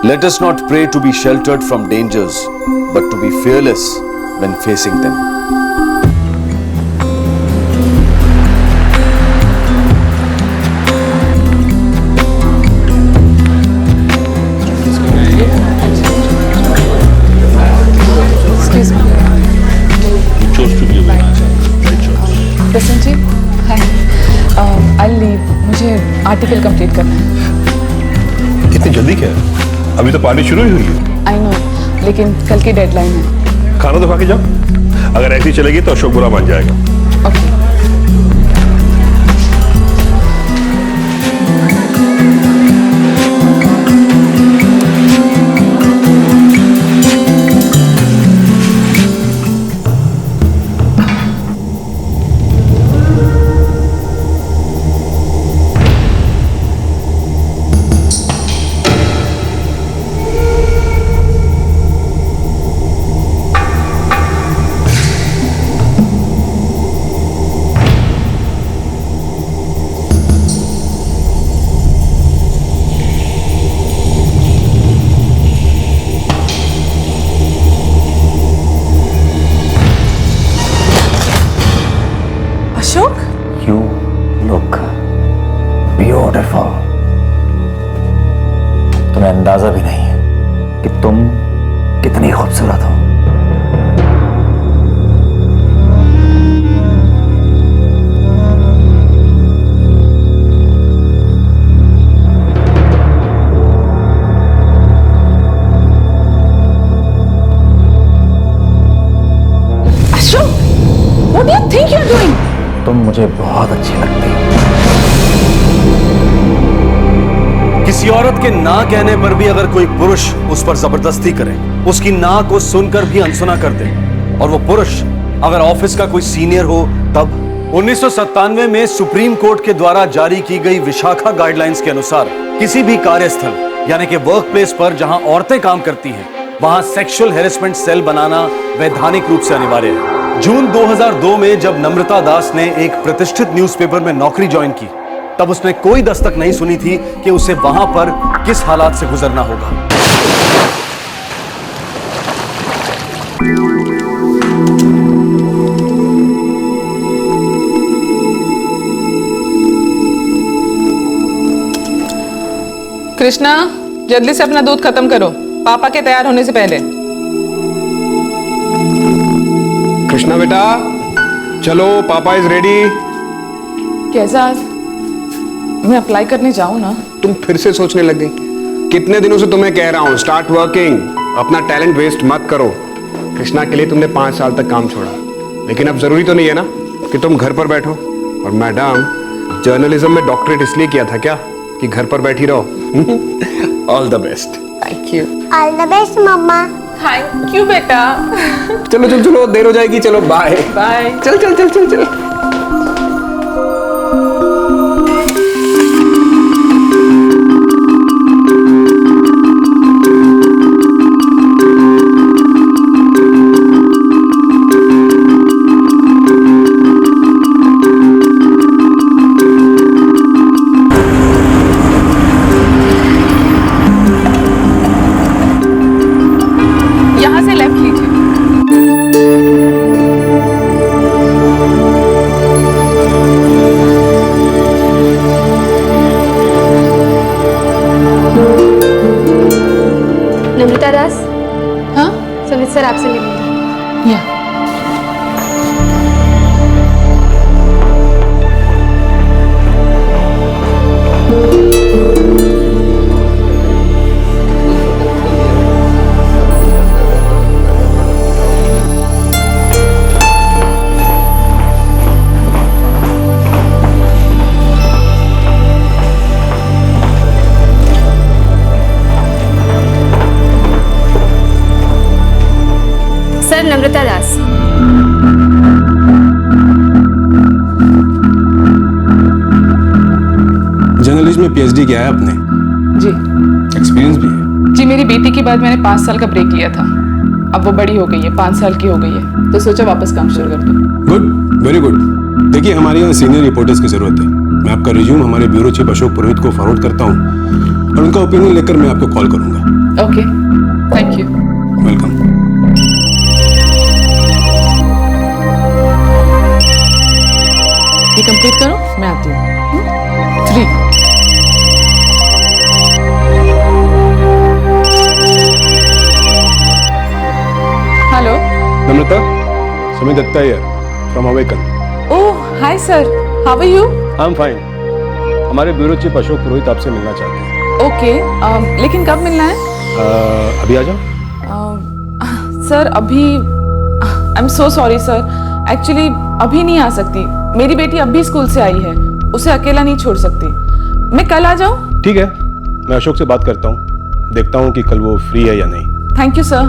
Let us not pray to be sheltered from dangers, but to be fearless when facing them. Excuse me. You chose to be a winner. Right choice. प्रसन्न जी, हाय। I'll leave. मुझे article complete करना है। इतनी जल्दी क्या है? अभी तो पार्टी शुरू ही हुई है। I know, लेकिन कल की डेडलाइन है। खाना तो खा के जाओ। अगर ऐसी चलेगी तो अशोक बुरा मान जाएगा। Okay. Ashok, You look beautiful. तुम्हें अंदाजा भी नहीं है कि तुम कितनी खूबसूरत हो। Ashok, what do you think you're doing? तुम मुझे बहुत अच्छी लगती हो। किसी औरत के ना कहने पर भी अगर कोई पुरुष उस पर जबरदस्ती करे, उसकी ना को सुनकर भी अनसुना कर दे, और वो पुरुष अगर ऑफिस का कोई सीनियर हो, तब 1997 में सुप्रीम कोर्ट के द्वारा जारी की गई विशाखा गाइडलाइंस के अनुसार किसी भी कार्यस्थल यानी कि वर्क प्लेस पर जहां औरतें काम करती हैं, वहां सेक्सुअल हैरेसमेंट सेल बनाना वैधानिक रूप से अनिवार्य है। जून 2002 में जब नम्रता दास ने एक प्रतिष्ठित न्यूज़पेपर में नौकरी ज्वाइन की, तब उसने कोई दस्तक नहीं सुनी थी कि उसे वहां पर किस हालात से गुजरना होगा। कृष्णा, जल्दी से अपना दूध खत्म करो, पापा के तैयार होने से पहले। कृष्णा बेटा, चलो, पापा इज रेडी। कैसा आज? मैं अप्लाई करने जाऊं ना? तुम फिर से सोचने लग गई। कितने दिनों से तुम्हें कह रहा हूँ, स्टार्ट वर्किंग, अपना टैलेंट वेस्ट मत करो। कृष्णा के लिए तुमने 5 साल तक काम छोड़ा, लेकिन अब जरूरी तो नहीं है ना कि तुम घर पर बैठो। और मैडम, जर्नलिज्म में डॉक्टरेट इसलिए किया था क्या कि घर पर बैठी रहो? All the best. Thank you. All the best mamma. Thank you बेटा। चलो चलो चलो, देर हो जाएगी, चलो बाय बाय। चल चल चल चल चल। यहाँ से लेफ्ट लीजिए। नम्रता दास, हाँ? सुमित सर आपसे मिलेंगे। या। सर, नम्रता दास। जर्नलिज्म में पीएचडी किया है आपने? जी। एक्सपीरियंस भी है? जी, मेरी बेटी के बाद मैंने 5 साल का ब्रेक लिया था। अब वो बड़ी हो गई है, 5 साल की हो गई है, तो सोचा वापस काम शुरू कर दूं। Good, very good. देखिए, हमारे यहाँ सीनियर रिपोर्टर्स की जरूरत है। मैं आपका रिज्यूम हमारे ब्यूरो चीफ अशोक पुरोहित को फॉरवर्ड करता हूँ और उनका ओपिनियन लेकर मैं आपको कॉल करूंगा। Okay, thank you. वेलकम। ये कंप्लीट करो, मैं आती हूँ। 3 hello. Namrata, Sumit Dutta here from Awaken. Oh hi sir, how are you? I'm fine. हमारे ब्यूरो चीफ अशोक पुरोहित आपसे मिलना चाहते हैं। ओके, लेकिन कब मिलना है? अभी आ जाओ। सर अभी I am so sorry sir, actually अभी नहीं आ सकती। मेरी बेटी अभी स्कूल से आई है, उसे अकेला नहीं छोड़ सकती। मैं कल आ जाऊँ? ठीक है, मैं अशोक से बात करता हूँ, देखता हूँ कि कल वो फ्री है या नहीं। Thank you sir.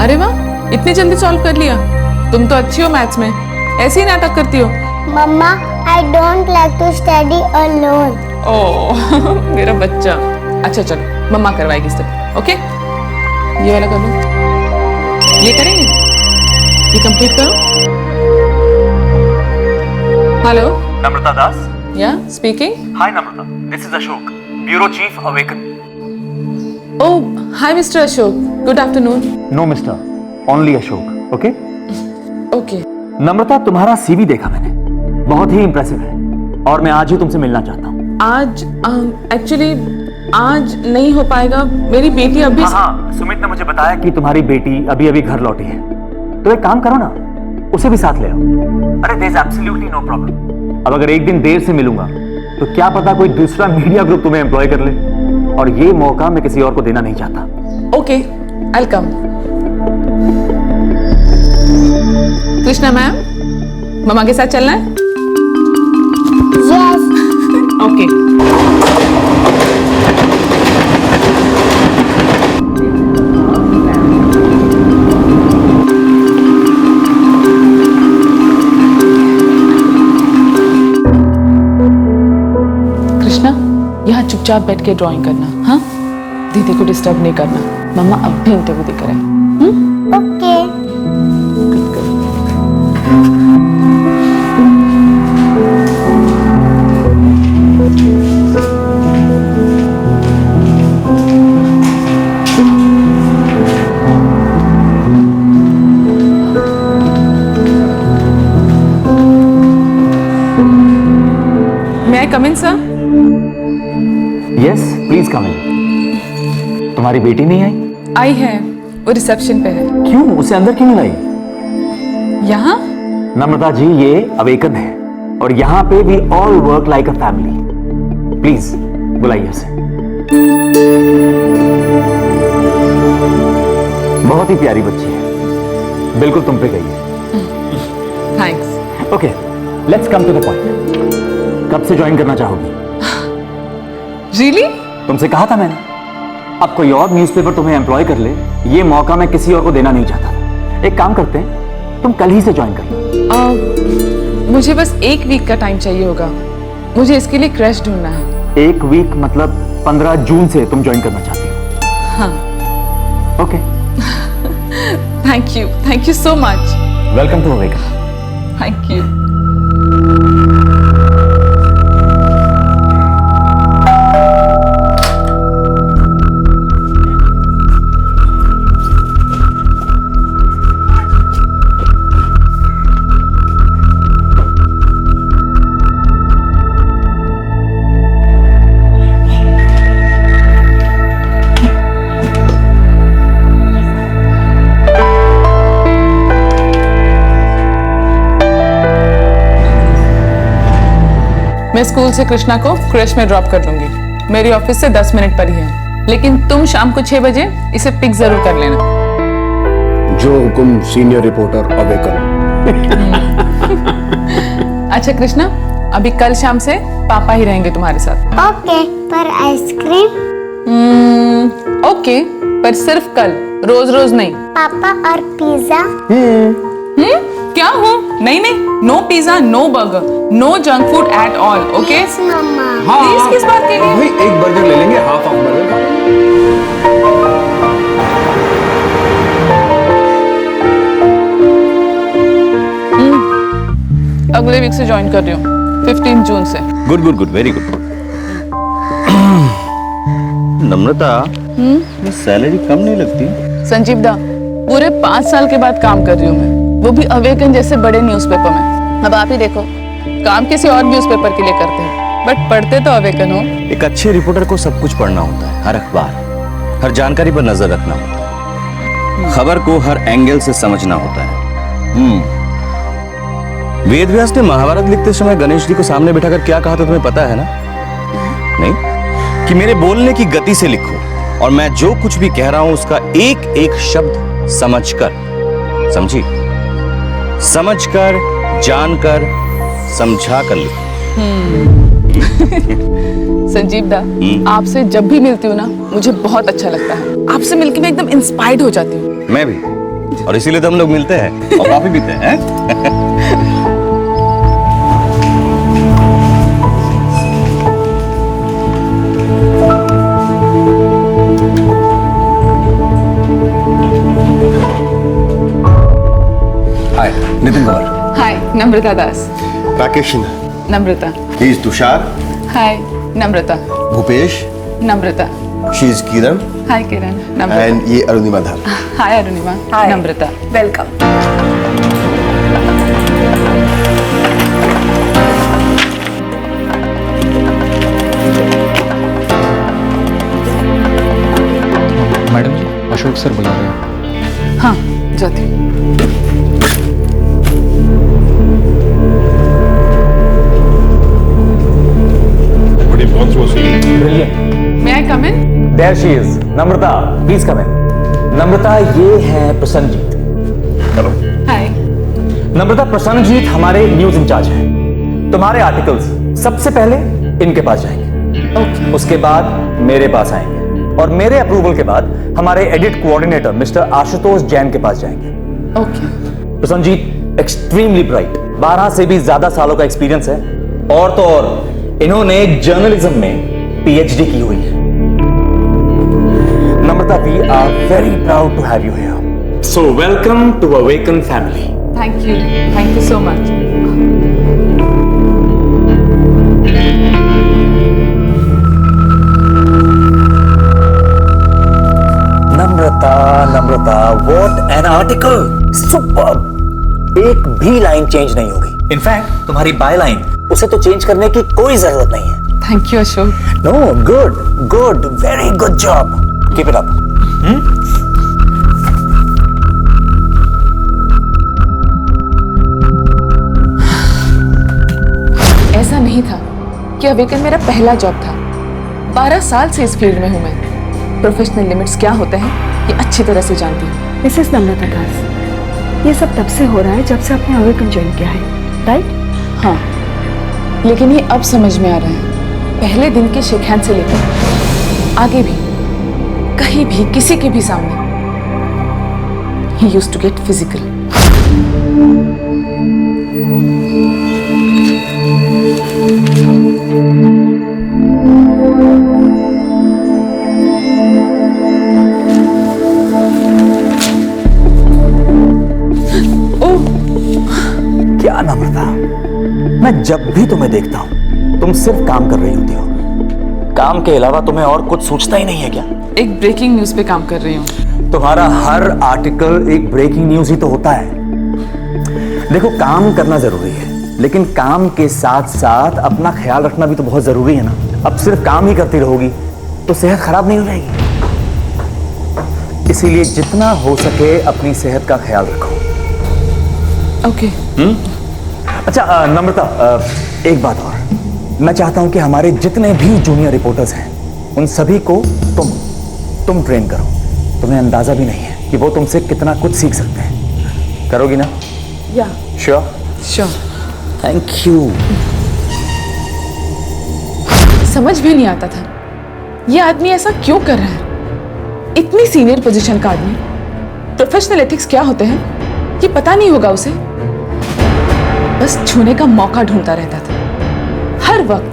अरे वाह, इतनी जल्दी सॉल्व कर लिया। तुम तो अच्छी हो मैथ्स में, ऐसे ही नाटक करती हो। मम्मा, I don't like to study alone. ओह मेरा बच्चा। अच्छा चलो, मम्मा करवाएगी स्टेप। ओके, ये वाला कर लो। ये करेंगे, ये कंप्लीट करो। Hello, Namrata Das. Yeah speaking. Hi Namrata, this is Ashok, bureau chief Awaken. Oh hi mister Ashok, good afternoon. No mister, only Ashok, okay? Okay. Namrata, तुम्हारा सीवी देखा मैंने, बहुत ही इंप्रेसिव है और मैं आज ही तुमसे मिलना चाहता हूँ। आज एक्चुअली आज नहीं हो पाएगा, मेरी बेटी अभी। हाँ, सुमित ने मुझे बताया कि तुम्हारी बेटी अभी अभी घर लौटी है, तो एक काम करो ना, उसे भी साथ ले आओ। अरे there is absolutely no problem. अब अगर एक दिन देर से मिलूंगा तो क्या पता कोई दूसरा मीडिया ग्रुप तुम्हें एम्प्लॉय कर ले, और ये मौका मैं किसी और को देना नहीं चाहता। Okay, I will come. Krishna ma'am, मम्मा के साथ चलना है? Yes. ओके। कृष्णा, यहाँ चुपचाप बैठ के ड्राइंग करना, हाँ? दीदी को डिस्टर्ब नहीं करना। मम्मा अब भी इंटरव्यू देकर है। Okay. May I come in, sir? Yes please come in. तुम्हारी बेटी नहीं आई? आई है, वो रिसेप्शन पे है। क्यों, उसे अंदर क्यों नहीं लाई? यहाँ? नम्रता जी, ये अवेकन है और यहाँ पे we all work like a family. Please बुलाइए उसे। बहुत ही प्यारी बच्ची है, बिल्कुल तुम पे गई है। Thanks. Okay, let's come to the point. कब से ज्वाइन करना चाहोगी? रियली? तुमसे कहा था मैंने, अब कोई और न्यूज़पेपर तुम्हें एम्प्लॉय कर ले, ये मौका मैं किसी और को देना नहीं चाहता। एक काम करते हैं, तुम कल ही से ज्वाइन कर लो। मुझे बस 1 वीक का टाइम चाहिए होगा, मुझे इसके लिए क्रश ढूंढना है। 1 वीक मतलब 15 जून से तुम ज्वाइन करना चाहती हो? हाँ। Okay, thank you so much. Welcome to Awaken. Thank you. मैं स्कूल से कृष्णा को क्रश में ड्रॉप कर दूंगी, मेरी ऑफिस से 10 मिनट पर ही है, लेकिन तुम शाम को 6 बजे इसे पिक जरूर कर लेना। जो हुकुम सीनियर रिपोर्टर अवेकन। अच्छा कृष्णा, अभी कल शाम से पापा ही रहेंगे तुम्हारे साथ। Okay. पर आइसक्रीम? ओके, पर सिर्फ कल, रोज रोज नहीं। पापा और पिज्जा? क्या हो? नहीं, no pizza, no burger, no junk food at all, okay? Yes, मम्मा। प्लीज किस बात के लिए? भाई एक बर्गर ले लेंगे, हाफ बर्गर। अगले वीक से ज्वाइन कर रही हूँ, 15 जून से। Good good good, very good. Namrata, salary कम नहीं लगती? संजीव दा, पूरे 5 साल के बाद काम कर रही हूँ मैं, वो भी अवेकन जैसे बड़े न्यूज़पेपर में। अब आप ही देखो, काम किसी और न्यूज़पेपर के लिए करते हो, बट पढ़ते तो अवेकन हो। एक अच्छे रिपोर्टर को सब कुछ पढ़ना होता है, हर अखबार, हर जानकारी पर नजर रखना होता है, खबर को हर एंगल से समझना होता है। वेद व्यास ने महाभारत लिखते समय गणेश जी को सामने बिठाकर क्या कहा था तुम्हें पता है ना? नहीं? कि मेरे बोलने की गति से लिखो और मैं जो कुछ भी कह रहा हूं उसका एक एक शब्द समझकर, समझी? समझकर, जानकर, समझाकर लिखो। संजीव दा, आपसे जब भी मिलती हूँ ना, मुझे बहुत अच्छा लगता है। आपसे मिलकर मैं एकदम इंस्पायर्ड हो जाती हूँ। मैं भी, और इसीलिए तो हम लोग मिलते हैं और कॉफी पीते हैं। Hi, Nitin Kumar. Hi, Namrata Das. Rakesh Namrata. He is Tushar. Hi, Namrata. Bhupesh. Namrata. She is Kiran. Hi Kiran. Namrata. And ये Arunima Dhar. Hi Arunima. Namrata. Welcome. Madam ji, Ashok sir बुला रहे हैं। हाँ, जाती हूँ। But you've gone through a scene. Brilliant. May I come in? There she is. Namrata, please come in. Namrata, ये है Prasannajit. Hello. हाय। नम्रता, प्रसन्नजीत हमारे न्यूज इंचार्ज हैं। तुम्हारे आर्टिकल्स सबसे पहले इनके पास जाएंगे। ओके। उसके बाद मेरे पास आएंगे और मेरे अप्रूवल के बाद हमारे edit coordinator mister Ashutosh Jain के पास जाएंगे। ओके। प्रसन्नजीत एक्सट्रीमली ब्राइट, 12 से भी ज्यादा सालों का एक्सपीरियंस है और तो और इन्होंने जर्नलिज्म में पीएचडी की हुई है। Namrata, we are very proud to have you here. So welcome to Awaken family. Thank you so much. Namrata, what an article, superb. एक भी लाइन चेंज नहीं होगी। इनफैक्ट तुम्हारी बाय लाइन, उसे तो चेंज करने की कोई जरूरत नहीं है। Thank you Ashok. No, good, very good job, keep it up. ऐसा नहीं था कि अवेकन मेरा पहला जॉब था। 12 साल से इस फील्ड में हूं मैं। प्रोफेशनल लिमिट्स क्या होते हैं ये अच्छी तरह से जानती हूँ। मिसेस नम्रता दास, ये सब तब से हो रहा है जब से आपने अवेकन ज्वाइन किया है, राइट? हाँ, लेकिन ये अब समझ में आ रहा है। पहले दिन के शेक हैंड से लेकर आगे भी, कहीं भी, किसी के भी सामने, he used to get physical. क्या नम्रता, मैं जब भी तुम्हें देखता हूं तुम सिर्फ काम कर रही होती हो। काम के अलावा तुम्हें और कुछ सोचता ही नहीं है क्या? एक ब्रेकिंग न्यूज पे काम कर रही हूँ। तुम्हारा हर आर्टिकल एक ब्रेकिंग न्यूज ही तो होता है। देखो, काम करना जरूरी है, लेकिन काम के साथ साथ अपना ख्याल रखना भी तो बहुत जरूरी है ना। अब सिर्फ काम ही करती रहोगी तो सेहत खराब नहीं हो जाएगी। इसीलिए जितना हो सके अपनी सेहत का ख्याल रखो। ओके। अच्छा नम्रता, एक बात और, मैं चाहता हूं कि हमारे जितने भी जूनियर रिपोर्टर्स हैं उन सभी को तुम ट्रेन करो। तुम्हें अंदाजा भी नहीं है कि वो तुमसे कितना कुछ सीख सकते हैं। करोगी ना? या श्योर। Thank you. समझ भी नहीं आता था ये आदमी ऐसा क्यों कर रहा है। इतनी सीनियर पोजीशन का आदमी, प्रोफेशनल एथिक्स क्या होते हैं ये पता नहीं होगा उसे। बस छूने का मौका ढूंढता रहता था हर वक्त।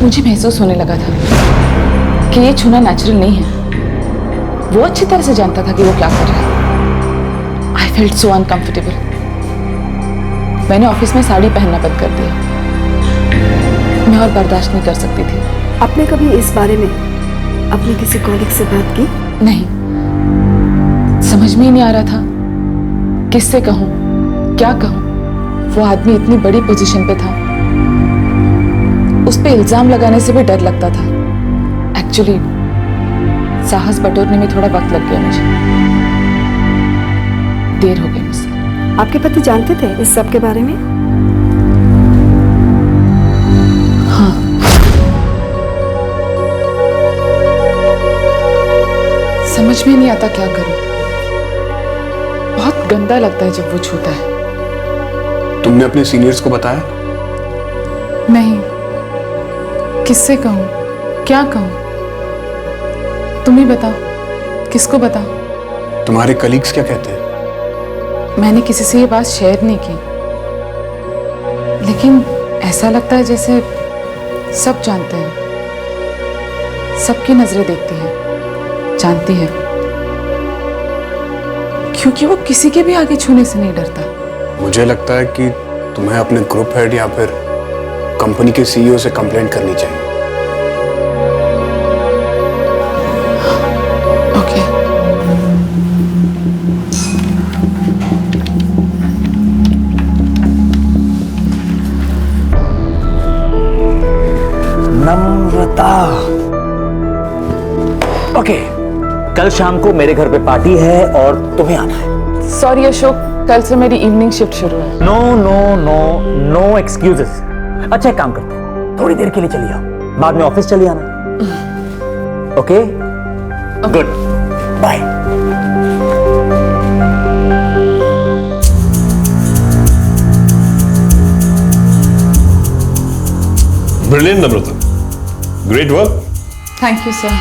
मुझे महसूस होने लगा था कि ये छूना नेचुरल नहीं है। वो अच्छी तरह से जानता था कि वो क्या कर रहा है। I felt so uncomfortable. मैंने ऑफिस में साड़ी पहनना बंद कर दिया। मैं और बर्दाश्त नहीं कर सकती थी। आपने कभी इस बारे में अपने किसी कॉलीग से बात की? नहीं, समझ में ही नहीं आ रहा था किससे कहूं, क्या कहूं। वो आदमी इतनी बड़ी पोजीशन पे था, उस पे इल्जाम लगाने से भी डर लगता था। एक्चुअली साहस बटोरने में थोड़ा वक्त लग गया मुझे। देर हो गई मुझसे। आपके पति जानते थे इस सब के बारे में? हाँ, समझ में नहीं आता क्या करूं। बहुत गंदा लगता है जब वो छूता है। तुमने अपने सीनियर्स को बताया? नहीं, किससे कहूं, क्या कहूं? तुम ही बताओ, किसको बताओ? तुम्हारे कलीग्स क्या कहते हैं? मैंने किसी से ये बात शेयर नहीं की, लेकिन ऐसा लगता है जैसे सब जानते हैं। सबकी नजरें देखती हैं, जानती हैं, क्योंकि वो किसी के भी आगे छूने से नहीं डरता। मुझे लगता है कि तुम्हें अपने ग्रुप हेड या फिर कंपनी के सीईओ से कंप्लेंट करनी चाहिए। ओके। नम्रता। ओके, कल शाम को मेरे घर पे पार्टी है और तुम्हें आना है। सॉरी अशोक, कल से मेरी इवनिंग शिफ्ट शुरू है। No no no no excuses. अच्छा, एक काम करते हैं, थोड़ी देर के लिए चली आओ, बाद में ऑफिस चली आना। Okay, good, bye. Brilliant Namrata, great work. Thank you sir.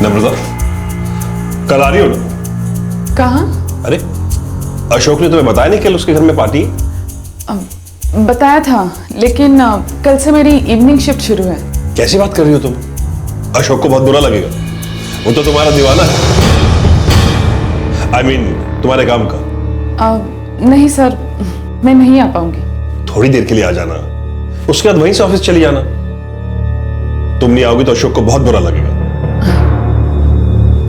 Namrata, कल आ रही हो ना? कहाँ? अरे, अशोक ने तुम्हें बताया नहीं कल उसके घर में पार्टी है? बताया था, लेकिन कल से मेरी इवनिंग शिफ्ट शुरू है। कैसी बात कर रही हो तुम? अशोक को बहुत बुरा लगेगा, वो तो तुम्हारा दीवाना है। I mean, तुम्हारे काम का। नहीं सर, मैं नहीं आ पाऊंगी। थोड़ी देर के लिए आ जाना, उसके बाद वहीं से ऑफिस चली जाना। तुम नहीं आओगी तो अशोक को बहुत बुरा लगेगा।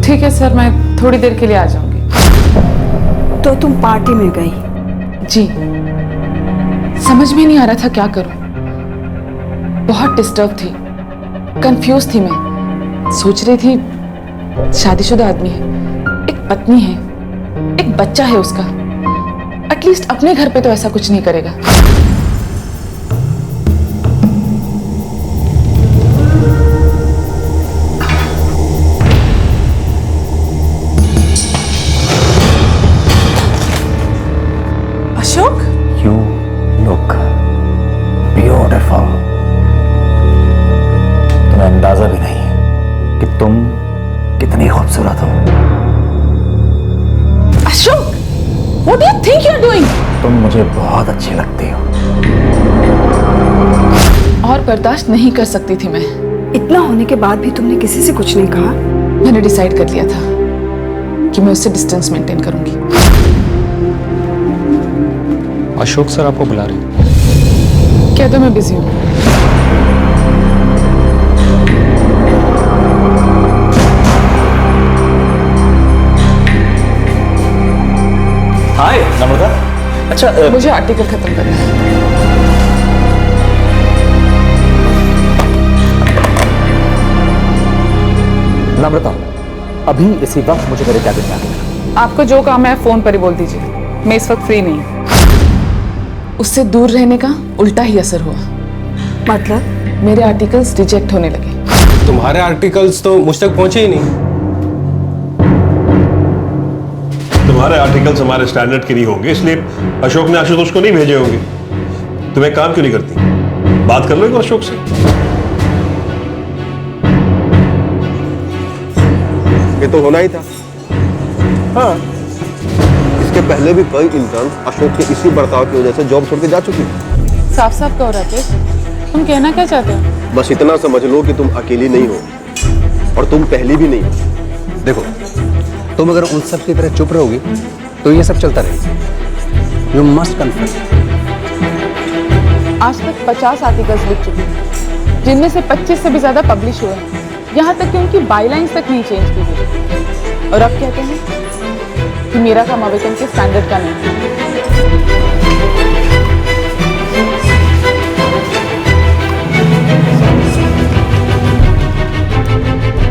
ठीक है सर, मैं थोड़ी देर के लिए आ जाऊंगी। तो तुम पार्टी में गई? जी, समझ में नहीं आ रहा था क्या करूं। बहुत डिस्टर्ब थी, कंफ्यूज थी। मैं सोच रही थी शादीशुदा आदमी है, एक पत्नी है, एक बच्चा है उसका, एटलीस्ट अपने घर पे तो ऐसा कुछ नहीं करेगा। Ashok, You look beautiful. तुम्हें अंदाजा भी नहीं कि तुम कितनी खूबसूरत हो। Ashok, what do you think you're doing? तुम मुझे बहुत अच्छी लगती हो। और बर्दाश्त नहीं कर सकती थी मैं। इतना होने के बाद भी तुमने किसी से कुछ नहीं कहा? मैंने डिसाइड कर लिया था कि मैं उससे डिस्टेंस मेंटेन करूंगी। अशोक सर आपको बुला रहे हैं। क्या तो मैं बिजी हूँ। हाय नम्रता। अच्छा, मुझे आर्टिकल खत्म करना है। नम्रता, अभी इसी वक्त मुझे मेरे कैबिन में आके मिलो। आपको जो काम है फोन पर ही बोल दीजिए, मैं इस वक्त फ्री नहीं हूँ। उससे दूर रहने का उल्टा ही असर हुआ। मतलब? मेरे आर्टिकल्स रिजेक्ट होने लगे। तुम्हारे आर्टिकल्स तो मुझ तक पहुंचे ही नहीं। तुम्हारे आर्टिकल्स हमारे स्टैंडर्ड के नहीं होंगे, इसलिए अशोक ने आशुतोष को नहीं भेजे होंगे। तुम एक काम क्यों नहीं करती, बात कर लो एक बार अशोक से। ये तो होना ही था। हाँ, इसके पहले भी कई इंटर्न अशोक के इसी बर्ताव की वजह से जॉब छोड़ के जा चुकी हैं। साफ साफ कहो राकेश, तुम कहना क्या चाहते हो? बस इतना समझ लो कि तुम अकेली नहीं हो और तुम पहली भी नहीं हो। देखो, तुम अगर उन सब की तरह चुप रहोगी तो ये सब चलता रहेगा। You must confess. आज तक 50 आर्टिकल्स लिख चुकी हूँ, जिनमें से 25 से भी ज्यादा पब्लिश हुए हैं। यहाँ तक कि उनकी बायलाइंस तक नहीं चेंज की गई। और अब कहते हैं कि मेरा काम आवेदन के स्टैंडर्ड का नहीं है।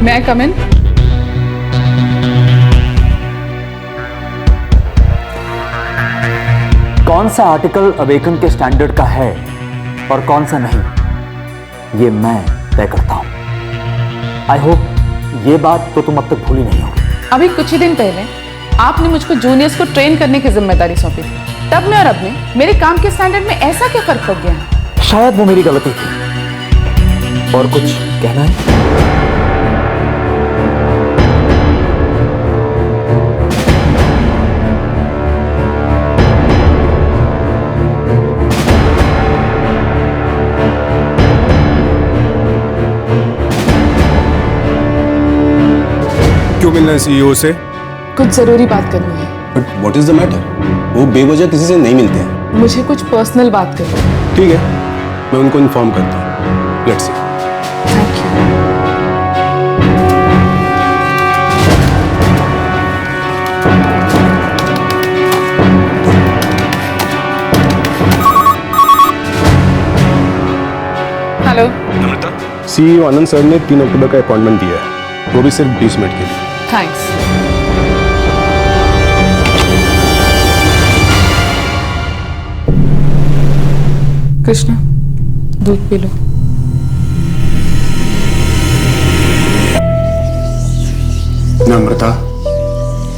मैं कम इन? कौन सा आर्टिकल अवेकन के स्टैंडर्ड का है और कौन सा नहीं, ये मैं तय करता हूं। आई होप ये बात तो तुम अब तक भूली नहीं होगी। अभी कुछ ही दिन पहले आपने मुझको जूनियर्स को ट्रेन करने की जिम्मेदारी सौंपी थी। तब में और अब में मेरे काम के स्टैंडर्ड में ऐसा क्या फर्क पड़ गया है? शायद वो मेरी गलती थी। और कुछ कहना है? क्यों मिलना है सीईओ से? कुछ जरूरी बात करनी है। But what is the matter? वो बेवजह किसी से नहीं मिलते हैं। मुझे कुछ पर्सनल बात करनी है। ठीक है, मैं उनको इन्फॉर्म करता हूँ। Let's see. Thank you. Hello. CEO Anand sir ने 3 अक्टूबर का अपॉइंटमेंट दिया है, वो भी सिर्फ 20 मिनट के लिए। थैंक्स। कृष्णा, दूध पी लो। नम्रता,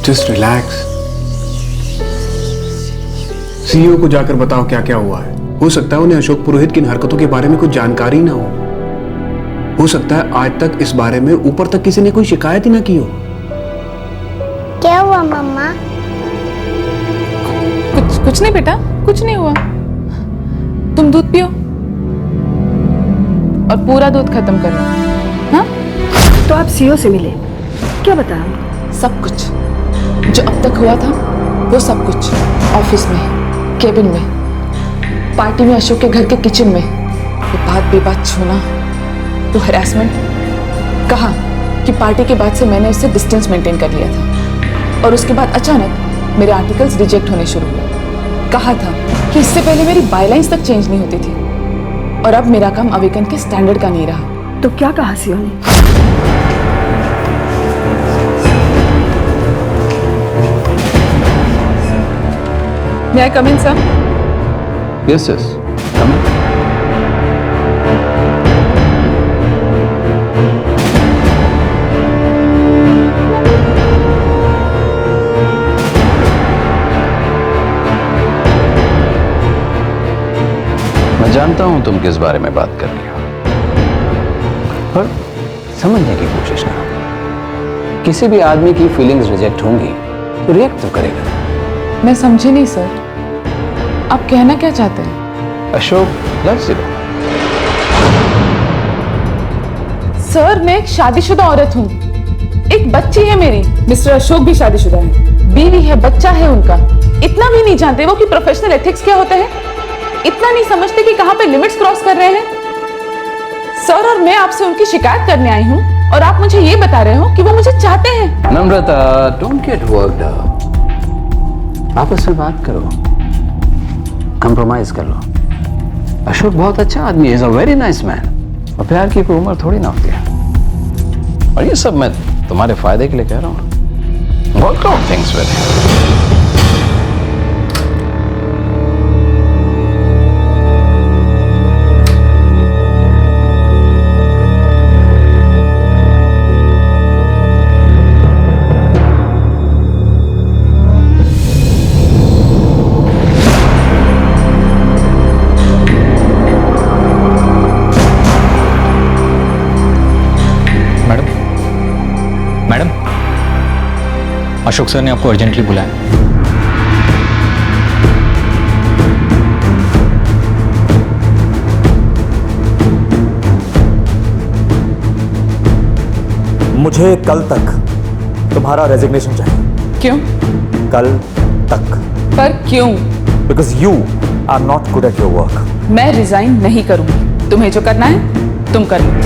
जस्ट रिलैक्स। सीईओ को जाकर बताओ क्या क्या हुआ है। हो सकता है उन्हें अशोक पुरोहित की इन हरकतों के बारे में कुछ जानकारी ना हो सकता है आज तक इस बारे में ऊपर तक किसी ने कोई शिकायत ही ना की हो। क्या हुआ मम्मा? कुछ नहीं बेटा, कुछ नहीं हुआ। तुम दूध पियो और पूरा दूध खत्म कर लो। हाँ? तो आप सीईओ से मिले, क्या बताया? सब कुछ जो अब तक हुआ था वो सब कुछ, ऑफिस में, केबिन में, पार्टी में, अशोक के घर के किचन में, ये बात बेबात छूना तो हैरेसमेंट। कहा कि पार्टी के बाद से मैंने उससे डिस्टेंस मेंटेन कर लिया था और उसके बाद अचानक मेरे आर्टिकल्स रिजेक्ट होने शुरू हुए। कहा था कि इससे पहले मेरी बायलाइंस तक चेंज नहीं होती थी और अब मेरा काम अवेकन के स्टैंडर्ड का नहीं रहा। तो क्या कहा सीईओ ने? May I come in, sir? Yes yes, come in. मैं जानता हूं तुम किस बारे में बात कर रही हो, पर समझने की कोशिश करो। किसी भी आदमी की फीलिंग्स रिजेक्ट होंगी तो रिएक्ट तो करेगा। मैं समझी नहीं सर, आप कहना क्या चाहते हैं? Ashok loves you. सर, मैं एक शादीशुदा औरत हूँ, एक बच्ची है मेरी। मिस्टर अशोक भी शादीशुदा है, बीवी है, बच्चा है उनका। इतना भी नहीं जानते वो कि प्रोफेशनल एथिक्स क्या होता है? इतना नहीं समझते कि कहां पे लिमिट्स क्रॉस कर रहे हैं? सर, और मैं आपसे उनकी शिकायत करने आई हूं और आप मुझे ये बता रहे हो कि वो मुझे चाहते हैं। नम्रता, डोंट गेट वर्क्ड अप। आपस में बात करो, कंप्रोमाइज कर लो। अशोक बहुत अच्छा आदमी है, is a very nice man. और प्यार की कोई उम्र थोड़ी ना होती है। और ये सब मैं तुम्हारे फायदे के लिए कह रहा हूँ। Work out things with him. Madam, Ashok sir ने आपको अर्जेंटली बुलाया। मुझे कल तक तुम्हारा रेजिग्नेशन चाहिए। क्यों? कल तक। पर क्यों? Because you are not good at your work. मैं रिजाइन नहीं करूंगी। तुम्हें जो करना है तुम कर लो।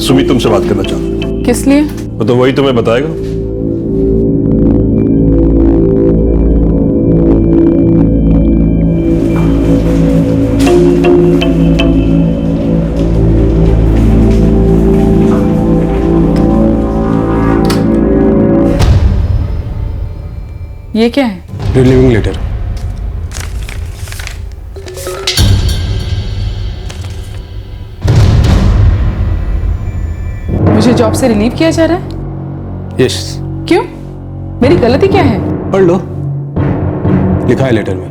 सुमित तुमसे बात करना चाहता हूं। किस लिए? वो तो वही तुम्हें बताएगा। ये क्या है? Relieving letter. मुझे जॉब से रिलीव किया जा रहा है? यस। क्यों? मेरी गलती क्या है? पढ़ लो, लिखा है लेटर में।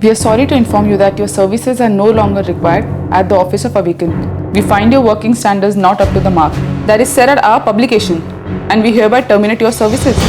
We are sorry to inform you that your services are no longer required at the office of Awaken. We find your working standards not up to the mark. That is said at our publication, and we hereby terminate your services.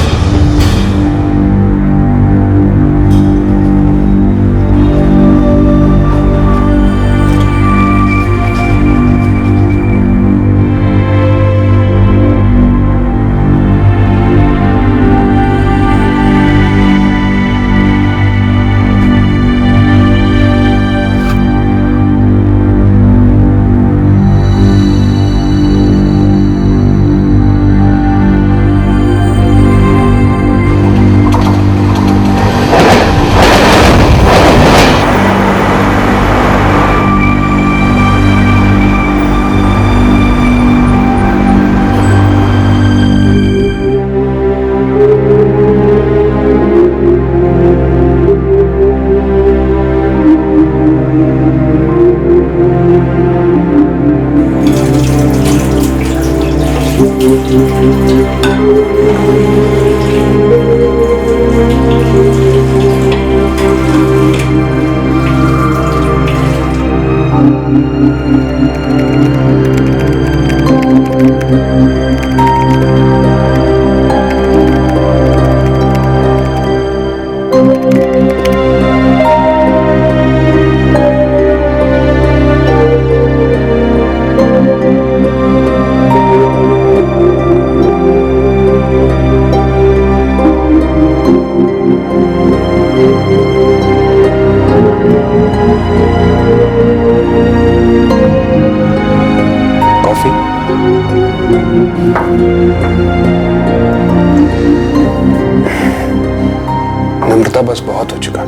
नम्रता, बस बहुत हो चुका।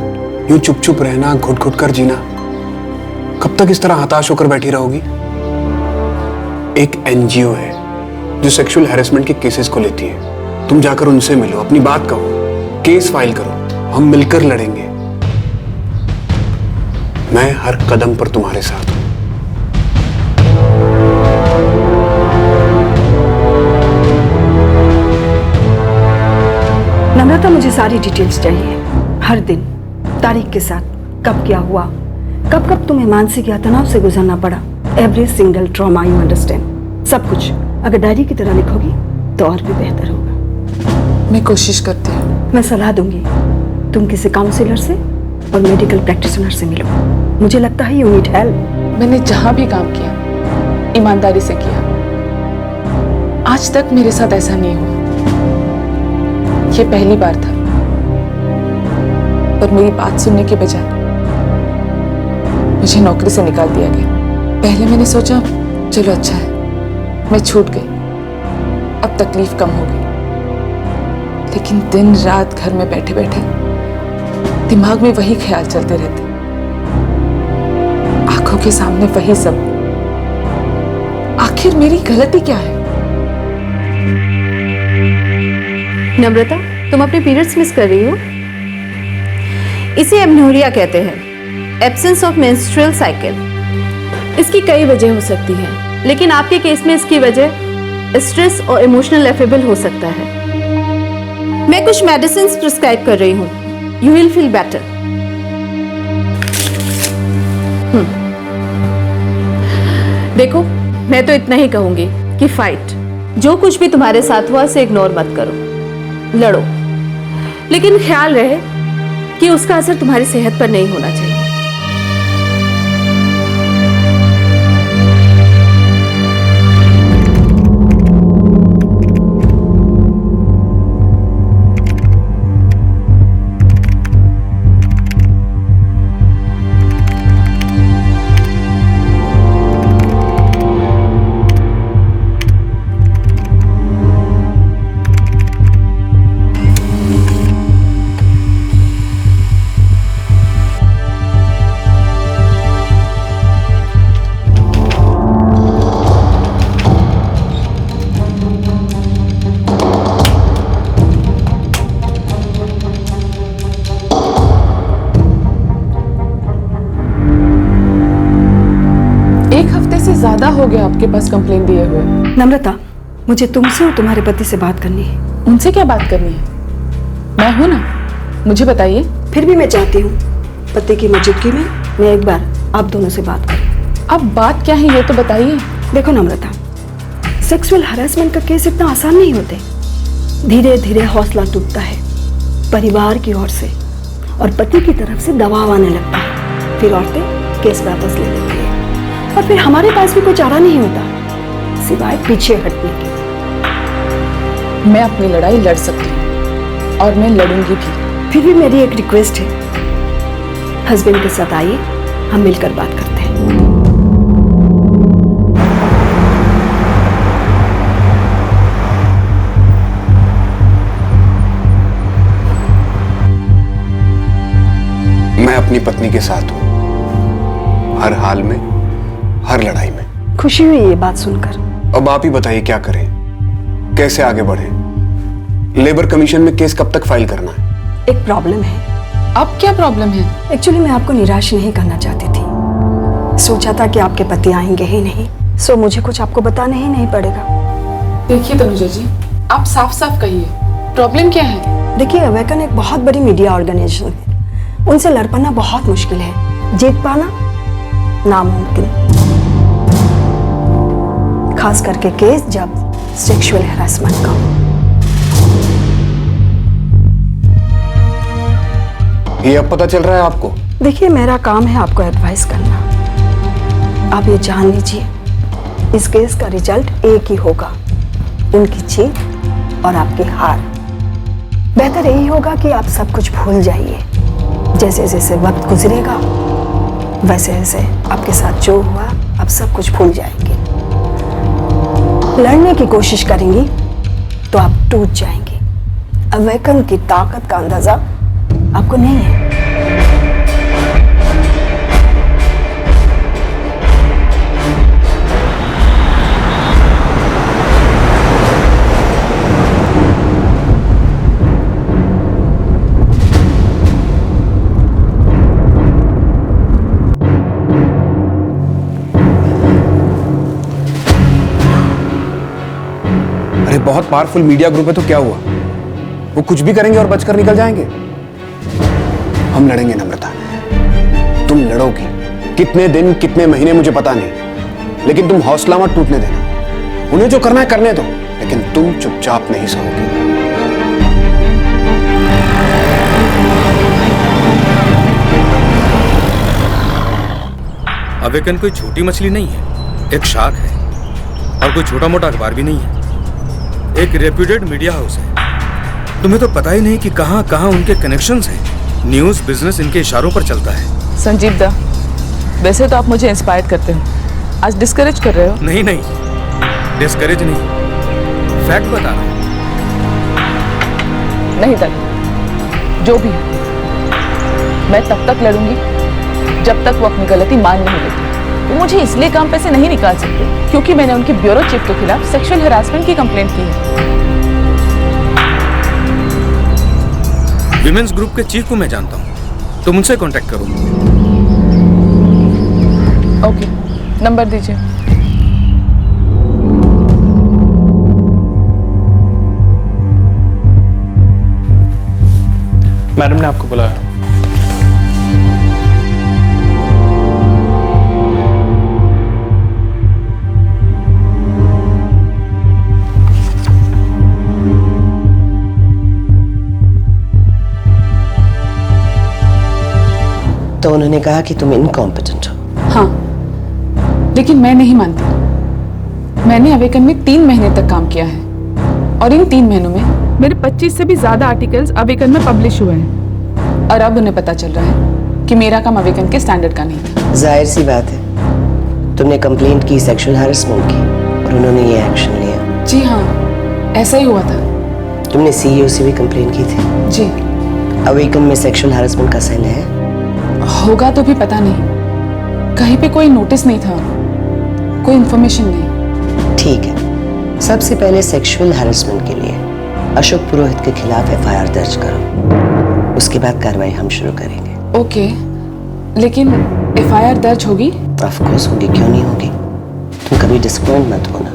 यूं चुप चुप रहना, घुट घुट कर जीना, कब तक इस तरह हताश होकर बैठी रहोगी? एक एनजीओ है जो सेक्सुअल हैरेसमेंट के केसेस को लेती है। तुम जाकर उनसे मिलो, अपनी बात कहो, केस फाइल करो, हम मिलकर लड़ेंगे। मैं हर कदम पर तुम्हारे साथ हूं। नम्रता, मुझे सारी डिटेल्स चाहिए, हर दिन तारीख के साथ, कब क्या हुआ, कब कब तुम्हें मानसिक या तनाव से गुजरना पड़ा, every single trauma, you understand, सब कुछ अगर डायरी की तरह लिखोगी तो और भी बेहतर होगा। मैं कोशिश करती हूँ। मैं सलाह दूंगी, तुम किसी काउंसलर से और मेडिकल प्रैक्टिशनर से मिलो। मुझे लगता है यू नीड हेल्प। मैंने जहां भी काम किया ईमानदारी से किया, आज तक मेरे साथ ऐसा नहीं हुआ। ये पहली बार था, पर मेरी बात सुनने के बजाय मुझे नौकरी से निकाल दिया गया। पहले मैंने सोचा चलो अच्छा है, मैं छूट गई, अब तकलीफ कम होगी। लेकिन दिन रात घर में बैठे बैठे दिमाग में वही ख्याल चलते रहते, आंखों के सामने वही सब। आखिर मेरी गलती क्या है? नम्रता, तुम अपने पीरियड्स मिस कर रही हो? इसे एमनोरिया कहते हैं, एब्सेंस ऑफ मेंस्ट्रुअल साइकिल। इसकी कई वजह हो सकती है, लेकिन आपके केस में इसकी वजह स्ट्रेस और इमोशनल एफेबल हो सकता है। मैं कुछ मेडिसिन प्रिस्क्राइब कर रही हूँ, यू विल फील बेटर। देखो, मैं तो इतना ही कहूंगी कि फाइट, जो कुछ भी तुम्हारे साथ हुआ उसे इग्नोर मत करो, लड़ो, लेकिन ख्याल रहे कि उसका असर तुम्हारी सेहत पर नहीं होना चाहिए। ज्यादा हो गया आपके पास कंप्लेन दिए हुए। नम्रता, मुझे तुमसे और तुम्हारे पति से बात करनी है। उनसे क्या बात करनी है? मैं हूं ना, मुझे बताइए। फिर भी मैं चाहती हूँ पति की मौजूदगी में मैं एक बार आप दोनों से बात करूं। अब बात क्या है ये तो बताइए। देखो नम्रता, सेक्सुअल हरासमेंट का केस इतना आसान नहीं होते। धीरे धीरे हौसला टूटता है, परिवार की ओर से और पति की तरफ से दबाव आने लगता है। फिर औरतें केस वापस ले लेती है और फिर हमारे पास भी कोई चारा नहीं होता सिवाय पीछे हटने के। मैं अपनी लड़ाई लड़ सकती हूँ और मैं लड़ूंगी भी। फिर भी मेरी एक रिक्वेस्ट है, हस्बैंड के साथ आइए, हम मिलकर बात करते हैं। मैं अपनी पत्नी के साथ हूं, हर हाल में, हर लड़ाई में। खुशी हुई ये बात सुनकर। अब आप ही बताइए क्या करें, कैसे आगे बढ़े? लेबर कमीशन में केस कब तक फाइल करना है? एक प्रॉब्लम है। अब क्या प्रॉब्लम है? एक्चुअली मैं आपको निराश नहीं करना चाहती थी। सोचा था कि आपके पति आएंगे ही नहीं, सो मुझे कुछ आपको बताना ही नहीं पड़ेगा। देखिए तनुजा जी, आप साफ साफ कहिए, प्रॉब्लम क्या है? देखिए, अवेकन एक बहुत बड़ी मीडिया ऑर्गेनाइजेशन है, उनसे लड़ पाना बहुत मुश्किल है, जीत पाना नामुमकिन। खास करके केस जब सेक्सुअल हैरेसमेंट का हो। ये अब पता चल रहा है आपको? देखिए, मेरा काम है आपको एडवाइस करना। आप ये जान लीजिए, इस केस का रिजल्ट एक ही होगा, उनकी जीत और आपकी हार। बेहतर यही होगा कि आप सब कुछ भूल जाइए। जैसे जैसे वक्त गुजरेगा वैसे वैसे आपके साथ जो हुआ आप सब कुछ भूल जाएंगे। लड़ने की कोशिश करेंगी तो आप टूट जाएंगे। अवेकन की ताकत का अंदाजा आपको नहीं है। बहुत पावरफुल मीडिया ग्रुप है तो क्या हुआ, वो कुछ भी करेंगे और बचकर निकल जाएंगे। हम लड़ेंगे नम्रता, तुम लड़ोगी। कितने दिन कितने महीने मुझे पता नहीं, लेकिन तुम हौसला मत टूटने देना। उन्हें जो करना है करने दो, लेकिन तुम चुपचाप नहीं सोओगी। अवेकन कोई छोटी मछली नहीं है, एक शार्क है, और कोई छोटा मोटा अखबार भी नहीं है, एक रेप्यूटेड मीडिया हाउस है। तुम्हें तो पता ही नहीं कि कहां कहां उनके कनेक्शंस हैं। न्यूज़ बिजनेस इनके इशारों पर चलता है। संजीव दा, वैसे तो आप मुझे इंस्पायर करते हो, आज डिस्करेज कर रहे हो? नहीं नहीं, डिस्करेज नहीं, फैक्ट बता रहा हूं। नहीं दादा, जो भी है, मैं तब तक लड़ूंगी जब तक वो अपनी गलती मान नहीं लेती। वो मुझे इसलिए काम पे से नहीं निकाल सकते क्योंकि मैंने उनके ब्यूरो चीफ के खिलाफ सेक्सुअल हैरेसमेंट की कंप्लेंट की है। विमेंस ग्रुप के चीफ को मैं जानता हूँ, तुम उनसे कांटेक्ट करो। ओके, नंबर दीजिए। मैडम ने आपको बुलाया। तो उन्होंने कहा कि तुम इनकॉम्पिटेंट हो। हाँ, लेकिन मैं नहीं मानती। मैंने अवेकन में 3 महीने तक काम किया है और इन 3 महीनों में मेरे 25 से भी ज्यादा आर्टिकल्स अवेकन में पब्लिश हुए हैं और अब उन्हें पता चल रहा है कि मेरा काम अवेकन के स्टैंडर्ड का नहीं था। जाहिर सी बात है, तुमने कंप्लेंट की सेक्सुअल हैरेसमेंट की और उन्होंने ये एक्शन लिया। जी हाँ, ऐसा ही हुआ था। तुमने सीईओ से भी कंप्लेंट की थी? जी। अवेकन में सेक्सुअल हैरेसमेंट का सेल है? होगा तो भी पता नहीं, कहीं पे कोई नोटिस नहीं था, कोई इंफॉर्मेशन नहीं। ठीक है, सबसे पहले सेक्सुअल हैरेसमेंट के लिए अशोक पुरोहित के खिलाफ एफआईआर दर्ज करो, उसके बाद कार्रवाई हम शुरू करेंगे। ओके, लेकिन एफआईआर दर्ज होगी? ऑफ कोर्स होगी, क्यों नहीं होगी। तुम कभी डिसअपॉइंट मत होना।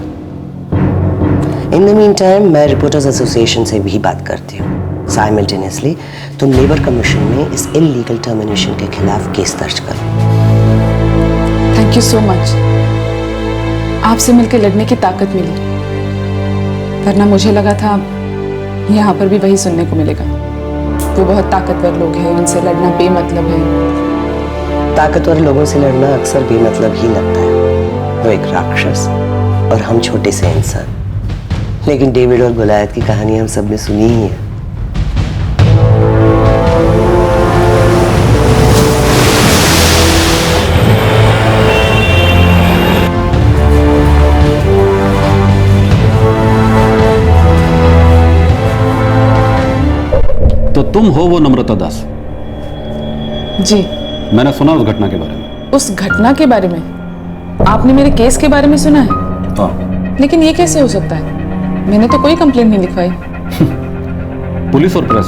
इन द मीन टाइम मैं रिपोर्टर्स एसोसिएशन से भी बात करती हूँ। साइमल्टेनियसली तुम लेबर कमीशन में इस इलीगल टर्मिनेशन के खिलाफ केस दर्ज करो। थैंक यू सो मच, आपसे मिलकर लड़ने की ताकत मिली, वरना मुझे लगा था यहाँ पर भी वही सुनने को मिलेगा। वो बहुत ताकतवर लोग हैं, उनसे लड़ना बेमतलब है। ताकतवर लोगों से लड़ना अक्सर बेमतलब ही लगता है। वो एक राक्षस और हम छोटे से इंसान। लेकिन डेविड और गोलायत की कहानी हम सब ने सुनी ही है। तो तुम हो वो नम्रता दास? जी। मैंने सुना उस घटना के बारे में। उस घटना के बारे में? आपने मेरे केस के बारे में सुना है? हाँ। लेकिन ये कैसे हो सकता है? मैंने तो कोई कंप्लेंट नहीं लिखवाई। पुलिस और प्रेस,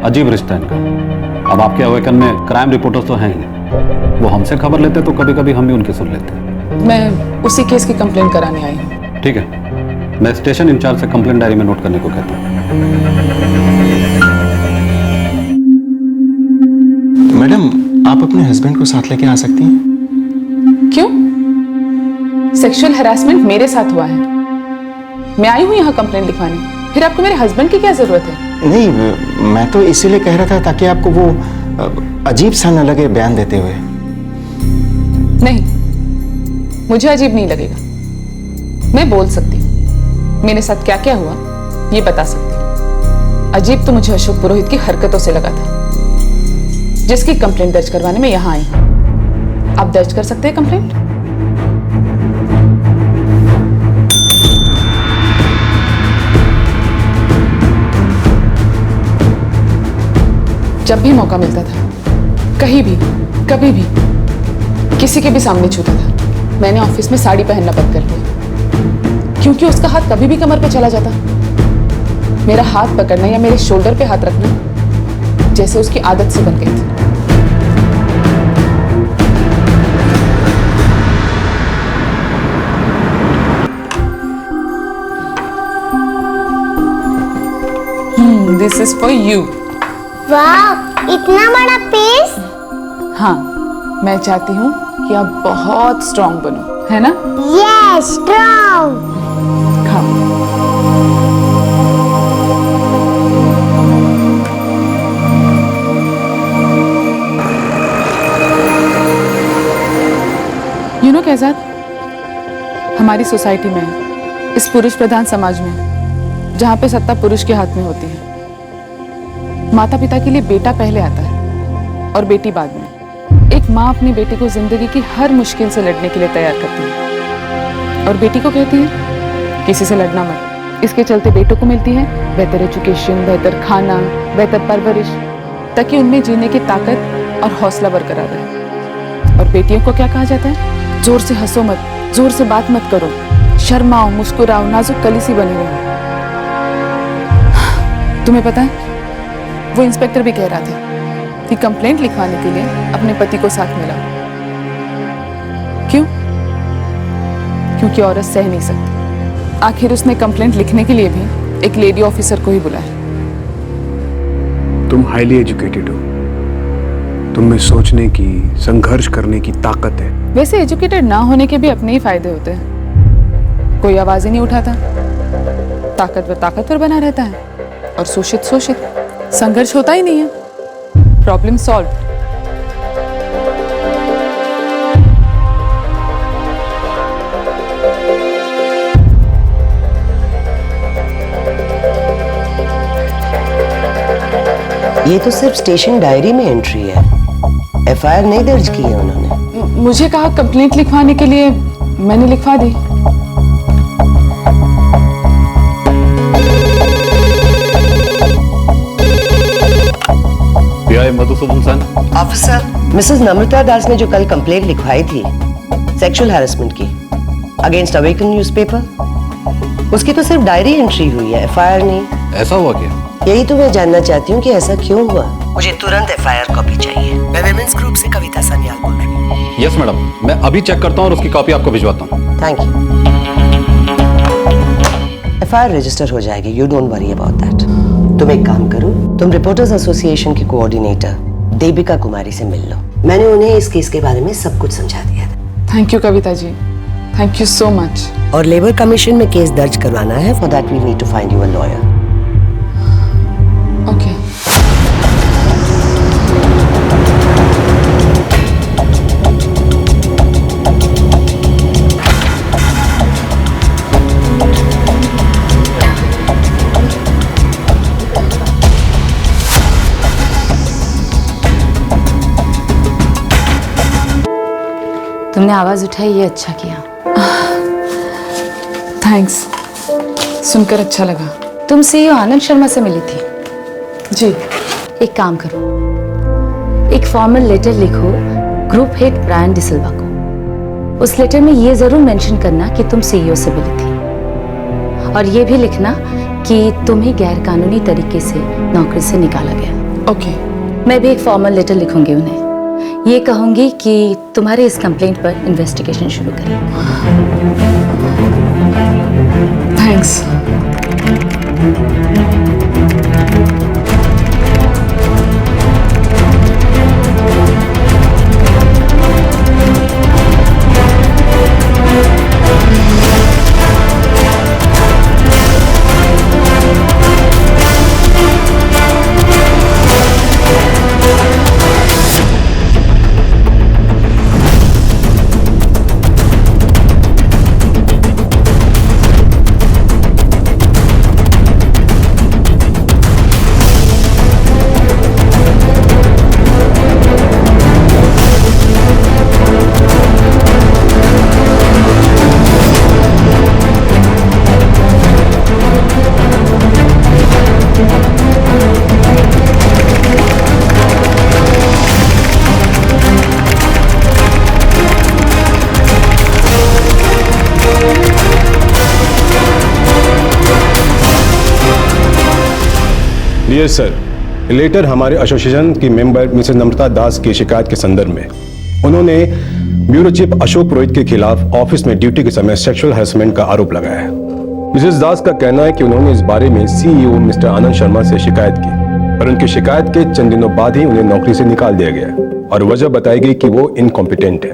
अजीब रिश्ता है इनका। अब आपके अवेकन में क्राइम रिपोर्टर्स तो हैं ही, वो हमसे खबर लेते तो कभी कभी हम भी उनकी सुन लेते। मैं उसी केस की कंप्लेंट कराने आई हूँ। ठीक है, मैं स्टेशन इंचार्ज से कंप्लेंट डायरी में नोट करने को कहता हूँ। मैडम, आप अपने हस्बैंड को साथ लेके आ सकती हैं? क्यों? सेक्सुअल हैरेसमेंट मेरे साथ हुआ है, मैं आई हूँ यहाँ कंप्लेंट लिखवाने, फिर आपको मेरे हस्बैंड की क्या जरूरत है? नहीं, मैं तो इसीलिए कह रहा था ताकि आपको वो अजीब सा न लगे बयान देते हुए। नहीं, मुझे अजीब नहीं लगेगा। मैं बोल सकती हूँ मेरे साथ क्या क्या हुआ, ये बता सकती हूँ। अजीब तो मुझे अशोक पुरोहित की हरकतों से लगा था, जिसकी कंप्लेंट दर्ज करवाने में यहाँ आई हूँ। आप दर्ज कर सकते हैं कंप्लेंट? जब भी मौका मिलता था, कहीं भी, कभी भी, किसी के भी सामने छूता था, मैंने ऑफिस में साड़ी पहनना बंद कर दिया, क्योंकि उसका हाथ कभी भी कमर पे चला जाता। मेरा हाथ पकड़ना या मेरे शोल्डर पे हाथ रखना जैसे उसकी आदत से बन गई थी। This is for you. वाह, इतना बड़ा पीस? हाँ, मैं चाहती हूँ कि आप बहुत स्ट्रॉन्ग बनो, है ना? Yes, strong. खाओ। यू नो कैजाद, हमारी सोसाइटी में, इस पुरुष प्रधान समाज में, जहाँ पे सत्ता पुरुष के हाथ में होती है, माता पिता के लिए बेटा पहले आता है और बेटी बाद में। एक माँ अपनी बेटी को जिंदगी की हर मुश्किल से लड़ने के लिए तैयार करती है और बेटी को कहती है किसी से लड़ना मत। इसके चलते बेटों को मिलती है बेहतर एजुकेशन, बेहतर खाना, बेहतर परवरिश, ताकि उनमें जीने की ताकत और हौसला बरकरार रहे। और बेटियों को क्या कहा जाता है? जोर से हंसो मत, जोर से बात मत करो, शर्माओ, मुस्कुराओ, नाजुक कली सी बनी रहो। तुम्हें पता है, वो इंस्पेक्टर भी कह रहा था कि कंप्लेंट लिखवाने के लिए अपने पति को साथ मिला। क्यों? क्योंकि औरत सह नहीं सकती। आखिर उसने कंप्लेंट लिखने के लिए भी एक लेडी ऑफिसर को ही बुलाया। तुम हाईली एजुकेटेड हो, तुम में सोचने की, संघर्ष करने की ताकत है। वैसे एजुकेटेड ना होने के भी अपने ही फायदे होते हैं। कोई आवाज ही नहीं उठाता, ताकतवर बना रहता है, और शोषित संघर्ष होता ही नहीं है। Problem solve. ये तो सिर्फ स्टेशन डायरी में एंट्री है, एफआईआर नहीं दर्ज की है उन्होंने। मुझे कहा कंप्लेंट लिखवाने के लिए, मैंने लिखवा दी। मधुसूदन सन। ऑफिसर, मिसेस नम्रता दास ने जो कल कंप्लेंट लिखवाई थी सेक्सुअल हैरेसमेंट की अगेंस्ट अवेकन न्यूज़पेपर, उसकी तो सिर्फ डायरी एंट्री हुई है, एफआईआर नहीं। ऐसा हुआ क्या? यही तो मैं जानना चाहती हूँ कि ऐसा क्यों हुआ। मुझे तुरंत एफआईआर कॉपी चाहिए। मैं विमेंस ग्रुप से कविता सान्याल बोल रही हूँ। यस मैडम, मैं अभी चेक करता हूँ और उसकी कॉपी आपको भिजवाता हूँ। Thank you. एफआईआर रजिस्टर हो जाएगी, you don't worry about that. तुम एक काम करो, तुम रिपोर्टर्स एसोसिएशन की कोऑर्डिनेटर देविका कुमारी से मिल लो। मैंने उन्हें इस केस के बारे में सब कुछ समझा दिया था। Thank you Kavita ji, thank you so much. और लेबर कमीशन में केस दर्ज करवाना है, for that we need to find you a lawyer. Okay. तुमने आवाज उठाई, ये अच्छा किया। थैंक्स, सुनकर अच्छा लगा। तुम सीईओ आनंद शर्मा से मिली थी? जी। एक काम करो, एक फॉर्मल लेटर लिखो ग्रुप हेड ब्रायन डिसिल्वा को। उस लेटर में ये जरूर मेंशन करना कि तुम सीईओ से मिली थी, और ये भी लिखना कि तुम्हें गैर कानूनी तरीके से नौकरी से निकाला गया। ओके। मैं भी एक फॉर्मल लेटर लिखूंगी उन्हें। ये कहूंगी कि तुम्हारे इस कंप्लेंट पर इन्वेस्टिगेशन शुरू करें। थैंक्स। डियर सर, लेटर हमारे एसोसिएशन की मेंबर मिसेस नम्रता दास की शिकायत के संदर्भ में उन्होंने ब्यूरो चीफ अशोक पुरोहित के खिलाफ ऑफिस में ड्यूटी के समय सेक्सुअल हैरेसमेंट का आरोप लगाया है। मिसेस दास का कहना है कि उन्होंने इस बारे में सीईओ मिस्टर आनंद शर्मा से शिकायत की, पर उनकी शिकायत के चंद दिनों बाद ही उन्हें नौकरी से निकाल दिया गया और वजह बताई गई कि वो इनकॉम्पिटेंट है।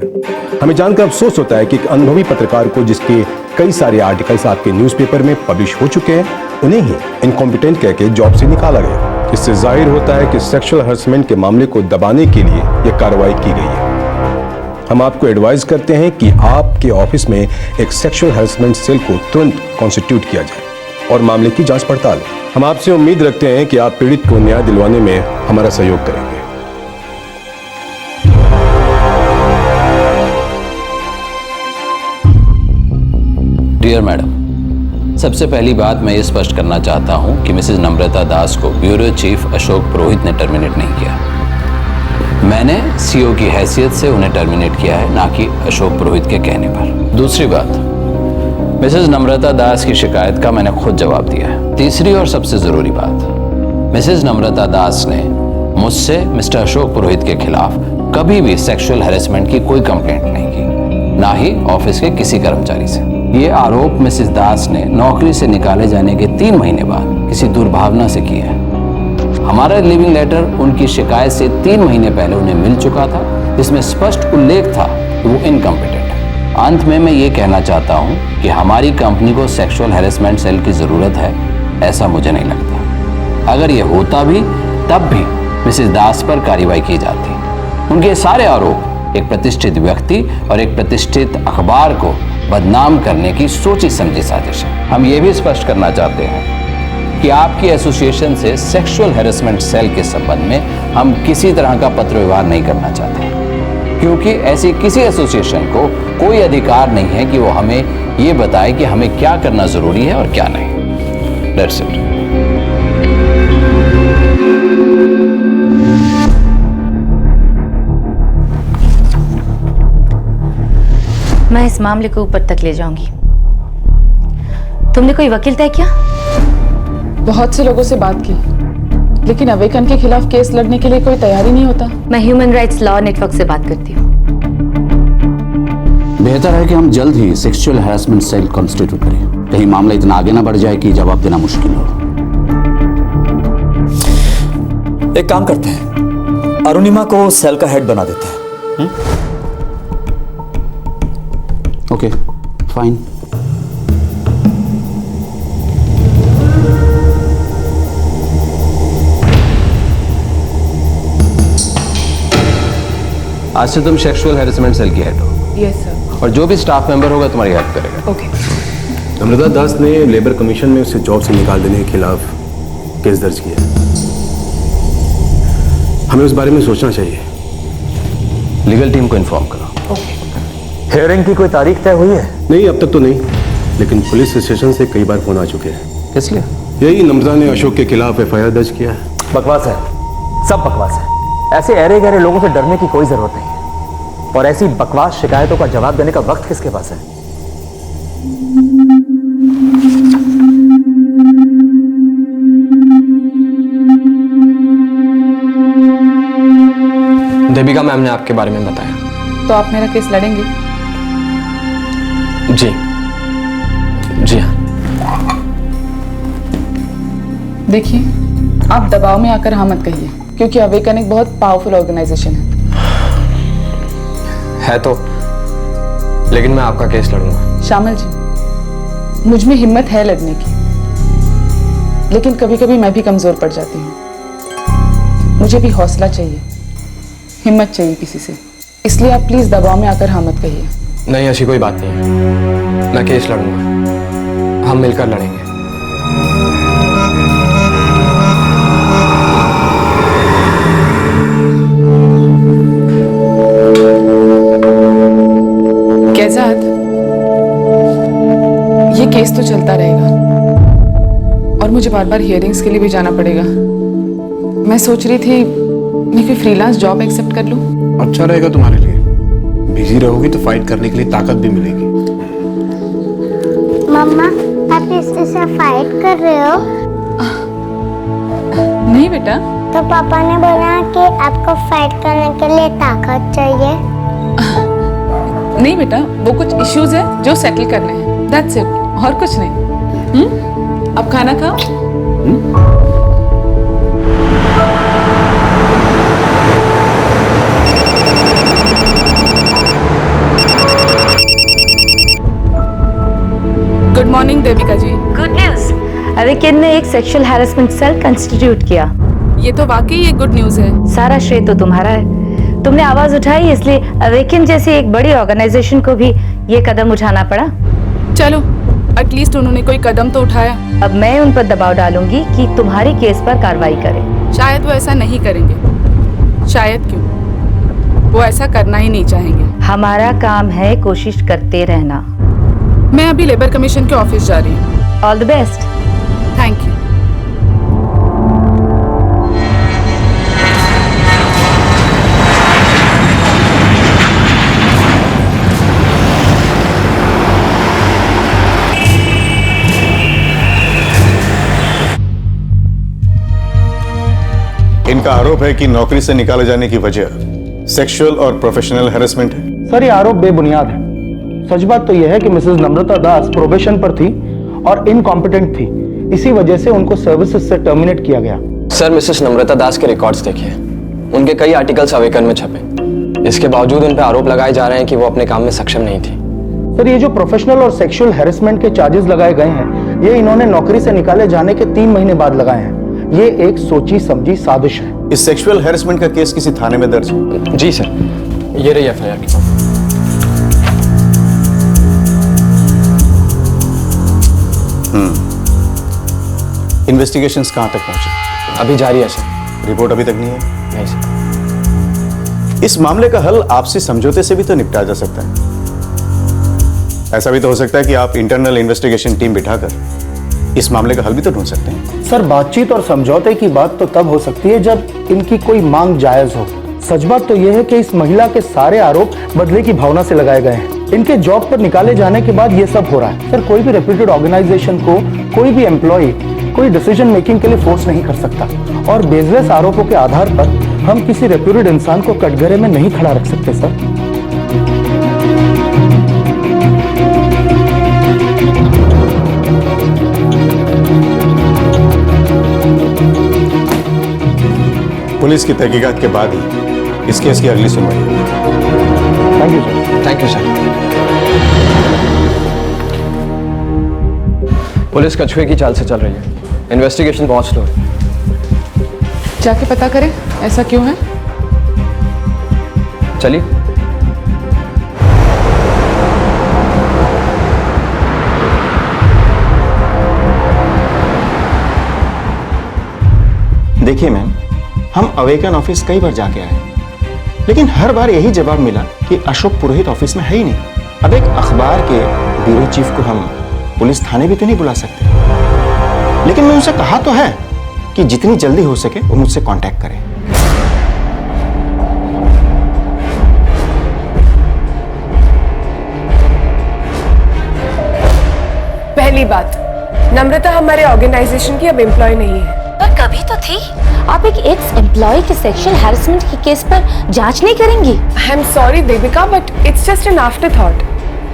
हमें जानकर अफसोस होता है कि एक अनुभवी पत्रकार को, जिसके कई सारे आर्टिकल्स आपके न्यूज़पेपर में पब्लिश हो चुके हैं, उन्हें ही इनकॉम्पिटेंट कहकर जॉब से निकाला गया। इससे जाहिर होता है कि सेक्सुअल हैरेसमेंट के मामले को दबाने के लिए यह कार्रवाई की गई है। हम आपको एडवाइज करते हैं कि आपके ऑफिस में एक सेक्सुअल हैरेसमेंट सेल को तुरंत कॉन्स्टिट्यूट किया जाए और मामले की जांच पड़ताल। हम आपसे उम्मीद रखते हैं कि आप पीड़ित को न्याय दिलवाने में हमारा सहयोग करेंगे। डियर मैडम, सबसे पहली बात मैं ये स्पष्ट करना चाहता हूं कि मिसेस नम्रता दास को ब्यूरो चीफ अशोक पुरोहित ने टर्मिनेट नहीं किया। मैंने सीईओ की हैसियत से उन्हें टर्मिनेट किया है, ना कि अशोक पुरोहित के कहने पर। दूसरी बात, मिसेस नम्रता दास की शिकायत का मैंने खुद जवाब दिया है। तीसरी और सबसे जरूरी बात, मिसेज नम्रता दास ने मुझसे मिस्टर अशोक पुरोहित के खिलाफ कभी भी सेक्सुअल हैरेसमेंट की कोई कंप्लेंट नहीं की, ना ही ऑफिस के किसी कर्मचारी से। ये आरोप मिसेज दास ने नौकरी से निकाले जाने के 3 महीने बाद किसी दुर्भावना से किया है। हमारा लिविंग लेटर उनकी शिकायत से 3 महीने पहले उन्हें मिल चुका था, जिसमें स्पष्ट उल्लेख था कि वो इनकम्पिटेंट है। अंत में मैं ये कहना चाहता हूँ कि हमारी कंपनी को सेक्सुअल हैरेसमेंट सेल की जरूरत है, ऐसा मुझे नहीं लगता। अगर ये होता भी तब भी मिसेज दास पर कार्रवाई की जाती। उनके सारे आरोप एक प्रतिष्ठित व्यक्ति और एक प्रतिष्ठित अखबार को बदनाम करने की सोची समझी साजिश है। हम ये भी स्पष्ट करना चाहते हैं कि आपकी एसोसिएशन से सेक्सुअल हैरेसमेंट सेल के संबंध में हम किसी तरह का पत्र व्यवहार नहीं करना चाहते, क्योंकि ऐसी किसी एसोसिएशन को कोई अधिकार नहीं है कि वो हमें ये बताए कि हमें क्या करना जरूरी है और क्या नहीं। That's it. मैं इस मामले को ऊपर तक ले जाऊंगी। तुमने कोई वकील तय किया? बहुत से लोगों से बात की, लेकिन अवेकन के खिलाफ केस लड़ने के लिए कोई तैयारी नहीं होता। मैं ह्यूमन राइट्स लॉ नेटवर्क से बात करती हूँ। बेहतर है कि हम जल्द ही सेक्सुअल हैरेसमेंट सेल कॉन्स्टिट्यूट करें, कहीं मामला इतना आगे ना बढ़ जाए कि जवाब देना मुश्किल हो। एक काम करते हैं, अरुणिमा को सेल का हेड बना देते हैं। Okay, fine. आज से तुम सेक्सुअल हैरेसमेंट सेल की हेड हो। Yes sir. और जो भी स्टाफ मेंबर होगा तुम्हारी हेल्प करेगा। ओके। नम्रता दास ने लेबर कमीशन में उसे जॉब से निकाल देने के खिलाफ केस दर्ज किया। हमें उस बारे में सोचना चाहिए। लीगल टीम को इन्फॉर्म करो। ओके। हियरिंग की कोई तारीख तय हुई है? नहीं, अब तक तो नहीं, लेकिन पुलिस स्टेशन से कई बार फोन आ चुके हैं। किस लिए? यही नम्रता ने अशोक के खिलाफ FIR दर्ज किया है। बकवास है, सब बकवास है। ऐसे अरे गहरे लोगों से डरने की कोई जरूरत नहीं है, और ऐसी बकवास शिकायतों का जवाब देने का वक्त किसके पास है? देविका मैम ने आपके बारे में बताया। तो आप मेरा केस लड़ेंगे? जी जी हाँ। देखिए, आप दबाव में आकर हाँ मत कहिए, क्योंकि अवेकन एक बहुत पावरफुल ऑर्गेनाइजेशन है तो, लेकिन मैं आपका केस लड़ूंगा। श्यामल जी, मुझ में हिम्मत है लड़ने की, लेकिन कभी कभी मैं भी कमजोर पड़ जाती हूँ। मुझे भी हौसला चाहिए, हिम्मत चाहिए किसी से, इसलिए आप प्लीज दबाव में आकर हाँ मत कहिए। नहीं, ऐसी कोई बात नहीं है, मैं केस लड़ूंगा, हम मिलकर लड़ेंगे। कैजाद, ये केस तो चलता रहेगा और मुझे बार बार हियरिंग्स के लिए भी जाना पड़ेगा। मैं सोच रही थी मैं कोई फ्रीलांस जॉब एक्सेप्ट कर लूं। अच्छा रहेगा तुम्हारे लिए, बिजी रहोगी तो फाइट करने के लिए ताकत भी मिलेगी। मम्मा, आप इससे से फाइट कर रहे हो? नहीं बेटा। तो पापा ने बोला कि आपको फाइट करने के लिए ताकत चाहिए। नहीं बेटा, वो कुछ इश्यूज है जो सेटल करने हैं, दैट्स इट, और कुछ नहीं। अब खाना खाओ। गुड मॉर्निंग देविका जी। गुड न्यूज, अवेकन ने एक सेक्सुअल हैरेसमेंट सेल कंस्टिट्यूट किया। ये तो वाकई एक गुड न्यूज है। सारा श्रेय तो तुम्हारा है, तुमने आवाज उठाई, इसलिए अवेकन जैसी एक बड़ी ऑर्गेनाइजेशन को भी ये कदम उठाना पड़ा। चलो, एटलीस्ट उन्होंने कोई कदम तो उठाया। अब मैं उन पर दबाव डालूंगी कि तुम्हारी केस पर कार्रवाई करें। शायद वो ऐसा नहीं करेंगे। शायद क्यों? वो ऐसा करना ही नहीं चाहेंगे। हमारा काम है कोशिश करते रहना। मैं अभी लेबर कमीशन के ऑफिस जा रही हूँ। All the best. Thank you. इनका आरोप है कि नौकरी से निकाले जाने की वजह सेक्सुअल और प्रोफेशनल हैरेसमेंट है। सर ये आरोप बेबुनियाद है। सच बात तो यह है कि मिसेस नम्रता दास प्रोबेशन पर थी और इनकॉम्पिटेंट थी, इसी वजह से उनको सर्विसेज से टर्मिनेट किया गया। सर मिसेस नम्रता दास के रिकॉर्ड्स देखिए, उनके कई आर्टिकल्स अवेकन में छपे, इसके बावजूद उन पर आरोप लगाए जा रहे हैं कि वो अपने काम में सक्षम नहीं थी। सर ये जो प्रोफेशनल और सेक्सुअल हैरेसमेंट के चार्जेस लगाए गए हैं, ये इन्होंने नौकरी से निकाले जाने के 3 महीने बाद लगाए हैं। ये एक सोची समझी साजिश है। इस सेक्सुअल हैरेसमेंट का केस किसी थाने में दर्ज है? जी सर, ये रही एफआईआर की कॉपी। इन्वेस्टिगेशंस कहां तक पहुंचे? अभी जारी है सर। रिपोर्ट अभी तक नहीं है? नहीं सर। इस मामले का हल आपसी समझौते से भी तो निपटा जा सकता है। ऐसा भी तो हो सकता है कि आप इंटरनल इन्वेस्टिगेशन टीम बिठाकर इस मामले का हल भी तो ढूंढ सकते हैं। सर बातचीत और समझौते की बात तो तब हो सकती है जब इनकी कोई मांग जायज हो। सच बात तो यह है कि इस महिला के सारे आरोप बदले की भावना से लगाए गए हैं। इनके जॉब पर निकाले जाने के बाद ये सब हो रहा है। सर कोई भी रेप्यूटेड ऑर्गेनाइजेशन को कोई भी एम्प्लॉय कोई डिसीजन मेकिंग के लिए फोर्स नहीं कर सकता, और बेसलेस आरोपों के आधार पर हम किसी रेप्यूटेड इंसान को कटघरे में नहीं खड़ा रख सकते। सर पुलिस की तहकीकात के बाद ही इस केस की अगली सुनवाई होगी। Thank you sir. Thank you sir. Police कछुए की चाल से चल रही है, इन्वेस्टिगेशन बहुत स्लो है। जाके पता करें ऐसा क्यों है। चलिए। देखिए मैम, हम अवेकन ऑफिस कई बार जाके आए, लेकिन हर बार यही जवाब मिला कि अशोक पुरोहित ऑफिस में है ही नहीं। अब एक अखबार के ब्यूरो चीफ को हम पुलिस थाने भी तो नहीं बुला सकते, लेकिन मैं उनसे कहा तो है कि जितनी जल्दी हो सके वो मुझसे कांटेक्ट करें। पहली बात, नम्रता हमारे ऑर्गेनाइजेशन की अब एम्प्लॉय नहीं है। पर कभी तो थी। आप एक एक्स एम्प्लॉय के सेक्सुअल हैरेसमेंट के केस पर जांच नहीं करेंगी? आई am sorry Devika, but it's just an after thought,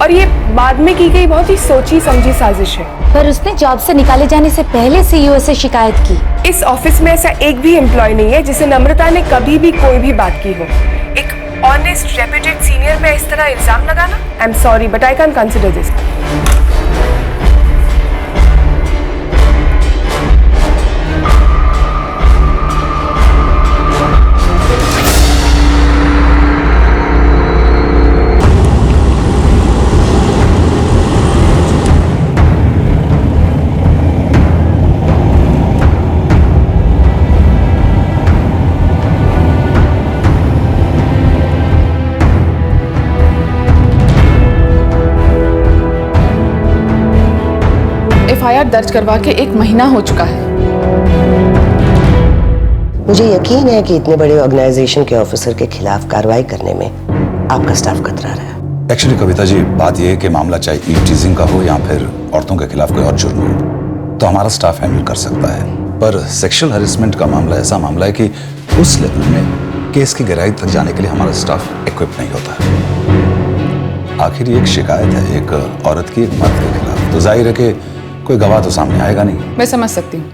और ये बाद में की गई बहुत ही सोची समझी साजिश है। पर उसने जॉब से निकाले जाने से पहले सीईओ से शिकायत की। इस ऑफिस में ऐसा एक भी एम्प्लॉय नहीं है जिसे नम्रता ने कभी भी कोई भी बात की हो। एक ऑनेस्ट रेप्यूटेड सीनियर पे इस तरह इल्जाम लगाना, आई am sorry but I can consider this. FIR दर्ज करवा के 1 महीना हो चुका है। मुझे यकीन है कि इतने बड़े ऑर्गेनाइजेशन के ऑफिसर के खिलाफ कार्रवाई करने में आपका स्टाफ कतरा रहा है। एक्चुअली कविता जी, बात यह है कि मामला चाहे ईव टीजिंग का हो या फिर औरतों के खिलाफ कोई और जुर्म हो तो हमारा स्टाफ हैंडल कर सकता है, पर सेक्सुअल हैरेसमेंट का मामला ऐसा मामला है कि उस लेवल में केस की गहराई तक जाने के लिए हमारा स्टाफ इक्विप नहीं होता। आखिर एक शिकायत है एक औरत की एक मर्द के खिलाफ, तो जाहिर है कि कोई गवाह तो सामने आएगा नहीं। मैं समझ सकती हूँ,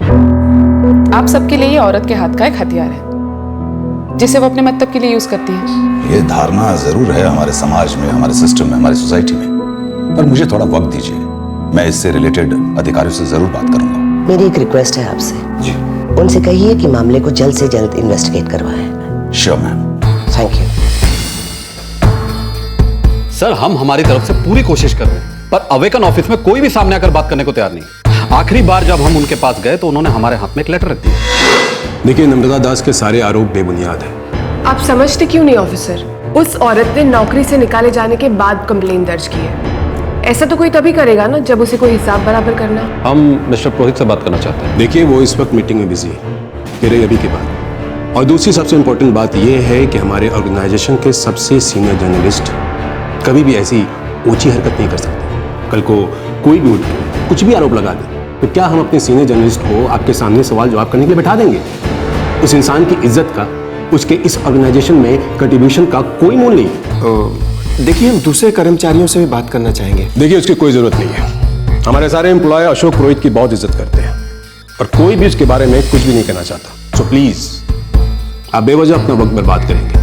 आप सबके लिए ये औरत के हाथ का एक हथियार है जिसे वो अपने मतलब के लिए यूज करती है। ये धारणा जरूर है हमारे समाज में, हमारे सिस्टम में, हमारी सोसाइटी में, पर मुझे थोड़ा वक्त दीजिए, मैं इससे रिलेटेड अधिकारियों से जरूर बात करूंगा। मेरी एक रिक्वेस्ट है आपसे जी। उनसे कहिए कि मामले को जल्द से जल्द इन्वेस्टिगेट करवाएं। Sure ma'am. Thank you. Sir हम हमारी तरफ से पूरी कोशिश कर रहे हैं, पर अवेकन ऑफिस में कोई भी सामने आकर बात करने को तैयार नहीं। आखिरी बार जब हम उनके पास गए तो उन्होंने हमारे हाथ में एक लेटर रख दिया। देखिए, नम्रता दास के सारे आरोप बेबुनियाद हैं। आप समझते क्यों नहीं ऑफिसर? उस औरत ने नौकरी से निकाले जाने के बाद कंप्लेन दर्ज की है। ऐसा तो कोई तभी करेगा ना जब उसे कोई हिसाब बराबर करना। हम मिस्टर पुरोहित से बात करना चाहते हैं। देखिए, वो इस वक्त मीटिंग में बिजी है, फिर अभी के बाद। और दूसरी सबसे इंपॉर्टेंट बात यह है कि हमारे ऑर्गेनाइजेशन के सबसे सीनियर जर्नलिस्ट कभी भी ऐसी ऊंची हरकत नहीं कर सकते। कल को कोई भी कुछ भी आरोप लगा दे तो क्या हम अपने सीनियर जर्नलिस्ट को आपके सामने सवाल जवाब करने के लिए बैठा देंगे? उस इंसान की इज्जत का, उसके इस ऑर्गेनाइजेशन में कंट्रीब्यूशन का कोई मोल नहीं। देखिए, हम दूसरे कर्मचारियों से भी बात करना चाहेंगे। देखिए, उसकी कोई जरूरत नहीं है। हमारे सारे एम्प्लॉय अशोक पुरोहित की बहुत इज्जत करते हैं और कोई भी उसके बारे में कुछ भी नहीं कहना चाहता। सो प्लीज, आप बेवजह अपना वक्त बर्बाद करेंगे।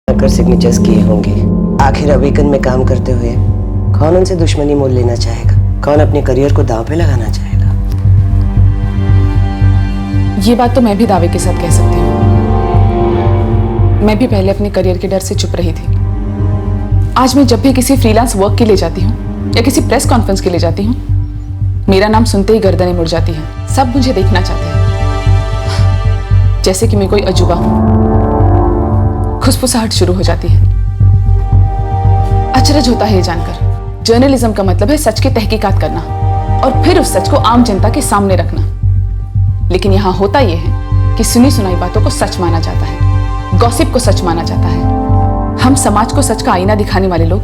कर सिग्नेचर्स किए होंगे। आखिर अवेकन में काम करते हुए कौन उनसे दुश्मनी मोल लेना चाहेगा? कौन अपने करियर को दांव पे लगाना चाहेगा? ये बात तो मैं भी दावे के साथ कह सकती हूँ। मैं भी पहले अपने करियर के डर से चुप रही थी। आज मैं जब भी किसी फ्रीलांस वर्क के लिए जाती हूँ या किसी प्रेस कॉन्फ्रेंस के लिए जाती हूँ, मेरा नाम सुनते ही गर्दनें मुड़ जाती हैं। सब मुझे देखना चाहते हैं, जैसे कि मैं कोई अजूबा हूँ। खुसफुसाहट शुरू हो जाती है। अचरज होता है ये जानकर, जर्नलिज्म का मतलब है सच की तहकीकात करना और फिर उस सच को आम जनता के सामने रखना। लेकिन यहाँ होता यह है कि सुनी सुनाई बातों को सच माना जाता है, गॉसिप को सच माना जाता है। हम समाज को सच का आईना दिखाने वाले लोग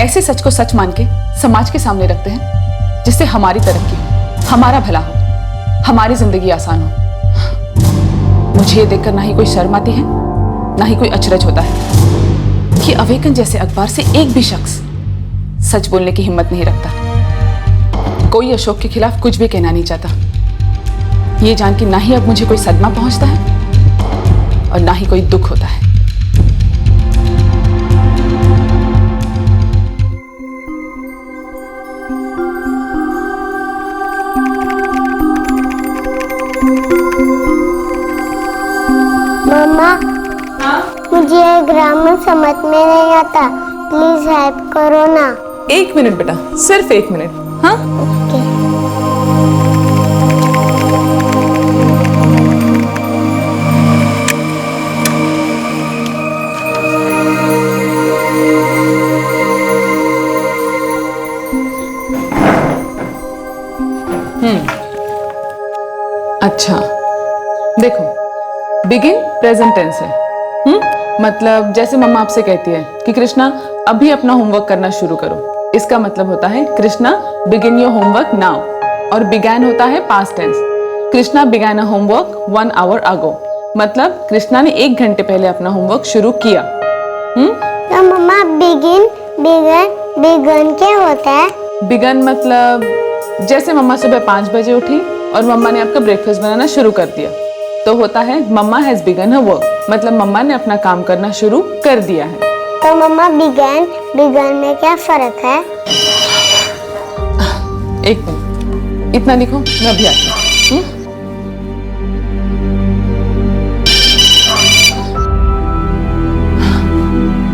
ऐसे सच को सच मान के समाज के सामने रखते हैं जिससे हमारी तरक्की हो, हमारा भला हो, हमारी जिंदगी आसान हो। मुझे ये देखकर ना ही कोई शर्म आती है, ना ही कोई अचरज होता है कि अवेकन जैसे अखबार से एक भी शख्स सच बोलने की हिम्मत नहीं रखता। कोई अशोक के खिलाफ कुछ भी कहना नहीं चाहता, ये जान के ना ही अब मुझे कोई सदमा पहुंचता है और ना ही कोई दुख होता है। मम्मा, मुझे ये ग्रामर समझ में नहीं आता, प्लीज हेल्प करो ना। 1 मिनट बेटा, सिर्फ 1 मिनट। हाँ, अच्छा देखो, बिगिन प्रेजेंट टेंस है। मतलब जैसे मम्मा आपसे कहती है कि कृष्णा अभी अपना होमवर्क करना शुरू करो, इसका मतलब होता है Krishna begin your homework now. और बिगैन होता है past tense. Krishna began a homework 1 hour ago, मतलब कृष्णा ने 1 घंटे पहले अपना होमवर्क शुरू किया। तो मम्मा बिगन क्या होता है? बिगन मतलब जैसे मम्मा सुबह 5 बजे उठी और मम्मा ने आपका ब्रेकफास्ट बनाना शुरू कर दिया, तो होता है मम्मा हैज बिगन हर वर्क, मतलब मम्मा ने अपना काम करना शुरू कर दिया है। तो मम्मा बिगन में क्या फर्क है? 1 मिनट, इतना लिखो, मैं अभी आती हूँ।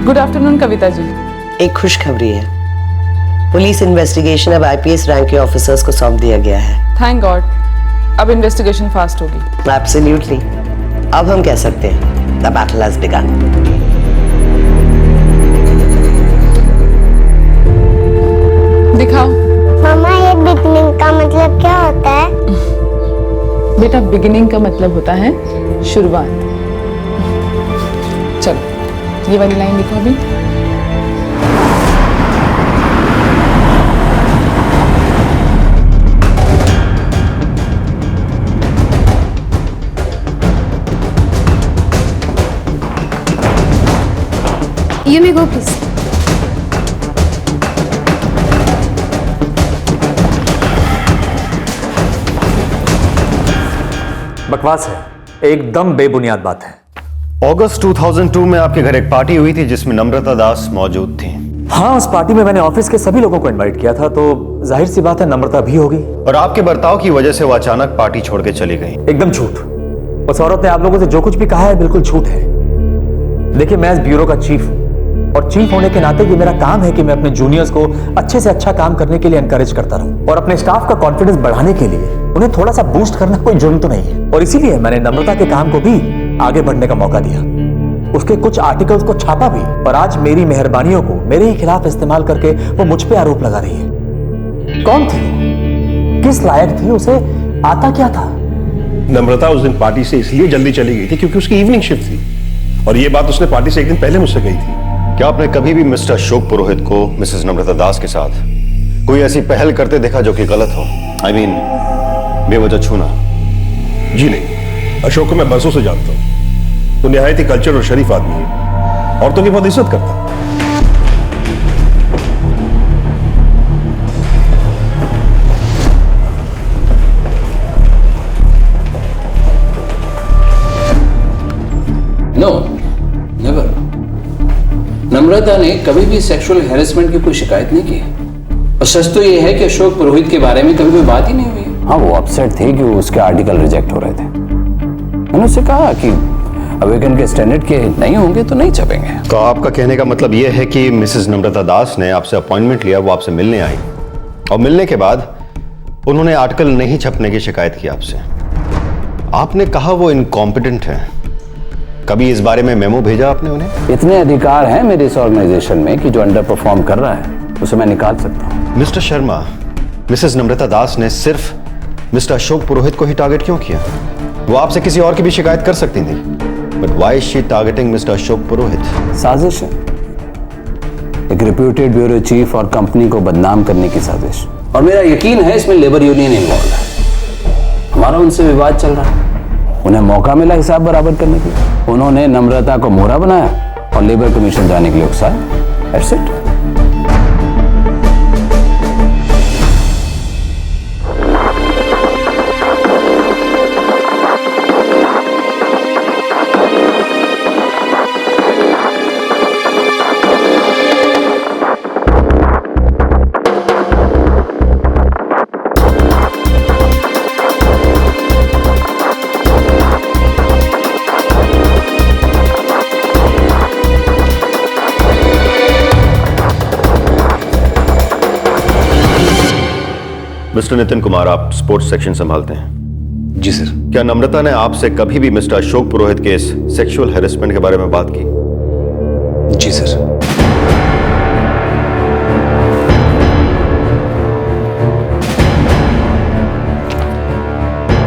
Good afternoon Kavita ji. एक खुशखबरी है, पुलिस इन्वेस्टिगेशन अब आईपीएस रैंक के ऑफिसर्स को सौंप दिया गया है। थैंक गॉड, अब इन्वेस्टिगेशन फास्ट होगी। एब्सोल्युटली, अब हम कह सकते हैं द बैटल हैज बिगन। दिखाओ। मम्मा, ये बिगनिंग का मतलब क्या होता है? बेटा, बिगिनिंग का मतलब होता है शुरुआत। चलो, ये वाली लाइन लिखो अभी। You may go, please. बकवास है, एकदम बेबुनियाद बात है। अगस्त 2002 में आपके घर एक पार्टी हुई थी जिसमें नम्रता दास मौजूद थी। हाँ, उस पार्टी में मैंने ऑफिस के सभी लोगों को इनवाइट किया था, तो जाहिर सी बात है नम्रता भी होगी। और आपके बर्ताव की वजह से वो अचानक पार्टी छोड़ के चली गई। एकदम झूठ। उस औरत ने आप लोगों से जो कुछ भी कहा है बिल्कुल झूठ है। देखिए, मैं इस ब्यूरो का चीफ हूँ और चीफ होने के नाते ये मेरा काम है कि मैं अपने जूनियर्स को अच्छे से अच्छा काम करने के लिए एनकरेज करता रहूं और अपने स्टाफ का कॉन्फिडेंस बढ़ाने के लिए उन्हें थोड़ा सा बूस्ट करना कोई जुर्म तो नहीं है, और इसीलिए मैंने नम्रता के काम को भी आगे बढ़ने का मौका दिया, उसके कुछ आर्टिकल्स को छापा भी, और आज मेरी मेहरबानियों को मेरे ही खिलाफ इस्तेमाल करके वो मुझ पे आरोप लगा रही है। कौन थी वो? किस लायक थी? उसे आता क्या था? नम्रता उस दिन पार्टी से इसलिए जल्दी चली गई थी क्योंकि उसकी इवनिंग शिफ्ट थी, और ये बात उसने पार्टी से एक दिन पहले मुझसे कही थी। क्या आपने कभी भी मिस्टर अशोक पुरोहित को मिसेस नम्रता दास के साथ कोई ऐसी पहल करते देखा जो कि गलत हो? आई मीन बेवजह छूना? जी नहीं, अशोक को मैं बरसों से जानता हूं। वो निहायत ही कल्चर और शरीफ आदमी है, औरतों की बहुत इज्जत करता है। No, never. नम्रता ने कभी भी सेक्सुअल हैरेसमेंट की कोई शिकायत नहीं की, और सच तो यह है कि अशोक पुरोहित के बारे में कभी कोई बात ही नहीं हुई। हाँ, वो अपसेट थी कि उसके आर्टिकल रिजेक्ट हो रहे थे। मैंने उससे कहा कि अवेकन के स्टैंडर्ड के नहीं होंगे तो नहीं छपेंगे। तो आपका कहने का मतलब यह है कि मिसेस नम्रता दास ने आपसे अपॉइंटमेंट लिया, वो आपसे मिलने आई, और मिलने के बाद उन्होंने आर्टिकल नहीं छपने की शिकायत की आपसे। आपने कहा वो इनकॉम्पिटेंट है। कभी इस बारे में मेमो भेजा आपने उन्हें? इतने अधिकार हैं मेरे इस ऑर्गेनाइजेशन में कि जो अंडर परफॉर्म कर रहा है उसे मैं निकाल सकता हूँ। मिस्टर शर्मा, मिसेस नम्रता दास ने सिर्फ मिस्टर अशोक पुरोहित को ही टारगेट क्यों किया? वो आपसे किसी और की भी शिकायत कर सकती थी, but why is she targeting mister Ashok Purohit? साजिश है, एक रिप्यूटेड ब्यूरो चीफ और कंपनी को बदनाम करने की साजिश। और मेरा यकीन है इसमें लेबर यूनियन इन्वॉल्व है। हमारा उनसे विवाद चल रहा है। उन्हें मौका मिला हिसाब बराबर करने के लिए। उन्होंने नम्रता को मोहरा बनाया और लेबर कमीशन जाने के लिए उकसाया। That's it. Mister Nitin Kumar, आप स्पोर्ट्स सेक्शन संभालते हैं? जी सर। क्या नम्रता ने आपसे कभी भी मिस्टर अशोक पुरोहित के इस सेक्सुअल हैरेसमेंट के बारे में बात की? जी सर।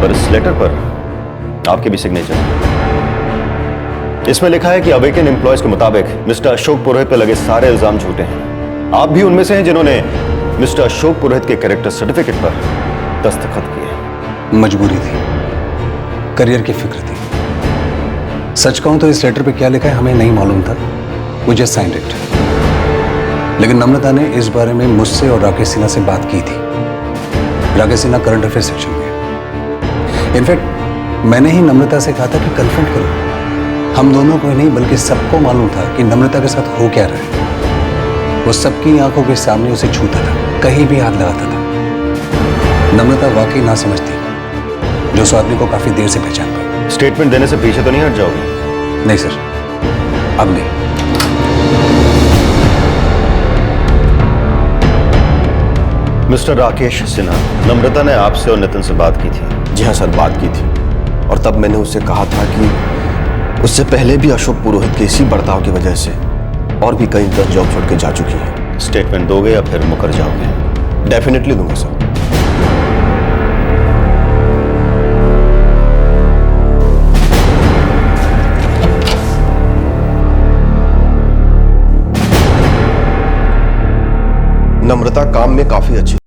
पर इस लेटर पर आपके भी सिग्नेचर, इसमें लिखा है कि अवेकन एम्प्लॉयज के मुताबिक मिस्टर अशोक पुरोहित पर लगे सारे इल्जाम झूठे हैं। आप भी उनमें से हैं जिन्होंने मिस्टर अशोक पुरोहित के कैरेक्टर सर्टिफिकेट पर दस्तखत किए। मजबूरी थी, करियर की फिक्र थी। सच कहूं तो इस लेटर पे क्या लिखा है हमें नहीं मालूम था, वो जस्ट साइंड इट। लेकिन नम्रता ने इस बारे में मुझसे और राकेश सिन्हा से बात की थी। Rakesh Sinha current affair section में। इनफैक्ट मैंने ही नम्रता से कहा था कि कन्फ्रंट करो। हम दोनों को ही नहीं बल्कि सबको मालूम था कि नम्रता के साथ हो क्या रहा है। वो सबकी आंखों के सामने उसे छूता था, कहीं भी हाथ लगाता था। नम्रता वाकई ना समझती, जो उस आदमी को काफी देर से पहचान पाई। स्टेटमेंट देने से पीछे तो नहीं हट जाओगे? नहीं सर, अब नहीं। मिस्टर राकेश सिन्हा, नम्रता ने आपसे और नितिन से बात की थी? जी हाँ सर, बात की थी, और तब मैंने उससे कहा था कि उससे पहले भी अशोक पुरोहित के इसी बर्ताव की वजह से और भी कई 10 जॉब छोड़ के जा चुकी है। स्टेटमेंट दोगे या फिर मुकर जाओगे? डेफिनेटली दूंगा सर। नम्रता काम में काफी अच्छी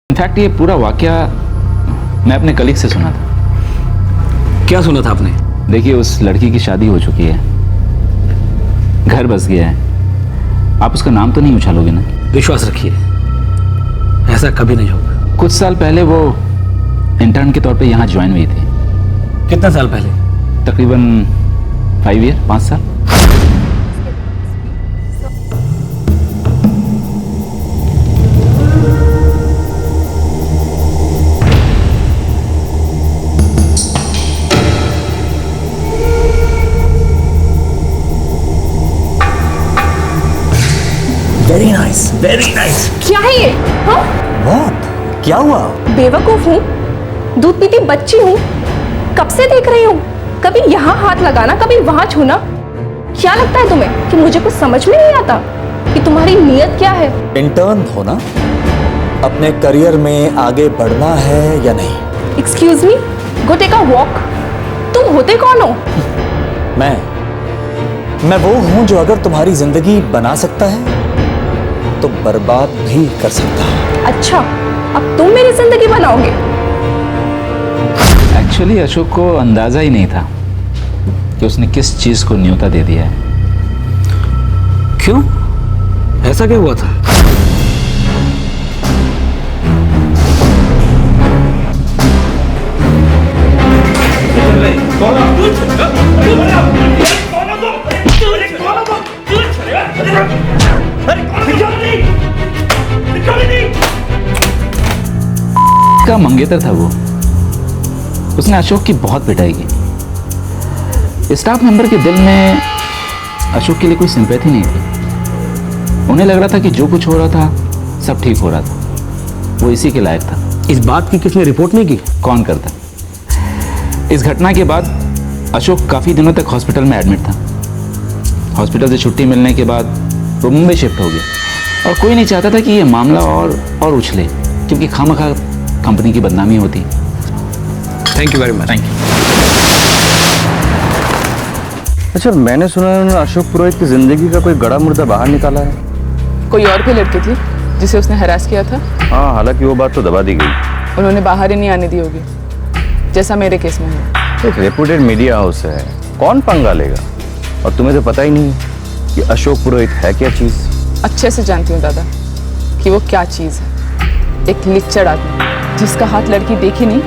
इनफैक्ट ये पूरा वाकया मैं अपने कलीग से सुना था। क्या सुना था आपने? देखिए, उस लड़की की शादी हो चुकी है, घर बस गया है, आप उसका नाम तो नहीं उछालोगे ना? विश्वास रखिए, ऐसा कभी नहीं होगा। कुछ साल पहले वो इंटर्न के तौर पे यहाँ ज्वाइन हुई थी। कितना साल पहले? तकरीबन 5 साल। Very nice, very nice. क्या है ये? हाँ? व्हाट? क्या हुआ? बेवकूफ हूँ, दूध पीती बच्ची हूँ, कब से देख रही हूँ, कभी यहाँ हाथ लगाना कभी वहां छूना। क्या लगता है तुम्हें कि मुझे कुछ समझ में नहीं आता कि तुम्हारी नीयत क्या है? इंटर्न हो ना, अपने करियर में आगे बढ़ना है या नहीं? Excuse me, go take a walk. तुम होते कौन हो? मैं वो हूं जो अगर तुम्हारी जिंदगी बना सकता है तो बर्बाद भी कर सकता है। अच्छा, अब तुम मेरी जिंदगी बनाओगे? एक्चुअली अशोक को अंदाजा ही नहीं था कि उसने किस चीज को न्योता दे दिया है। क्यों? ऐसा क्या हुआ था? का मंगेतर था वो। उसने अशोक की बहुत पिटाई की। स्टाफ मेंबर के दिल में अशोक के लिए कोई सिंपैथी नहीं थी। उन्हें लग रहा था कि जो कुछ हो रहा था सब ठीक हो रहा था, वो इसी के लायक था। इस बात की किसने रिपोर्ट नहीं की? कौन करता? इस घटना के बाद अशोक काफी दिनों तक हॉस्पिटल में एडमिट था। हॉस्पिटल से छुट्टी मिलने के बाद वो मुंबई शिफ्ट हो गया और कोई नहीं चाहता था कि ये मामला और उछले, क्योंकि खामखा कंपनी की बदनामी होती। Thank you very much. Thank you. अच्छा, मैंने सुना है उन्होंने अशोक पुरोहित की जिंदगी का कोई गड़ा मुर्दा बाहर निकाला है। कोई और भी लड़की थी जिसे उसने हरास किया था? हाँ, हालांकि वो बात तो दबा दी गई। उन्होंने बाहर ही नहीं आने दी होगी, जैसा मेरे केस में है। एक रेपुटेड मीडिया हाउस है, कौन पंगा लेगा? और तुम्हें तो पता ही नहीं कि अशोक पुरोहित है क्या चीज। अच्छे से जानती हूँ दादा कि वो क्या चीज है। एक लिच्चड़ आदमी जिसका हाथ लड़की देखी नहीं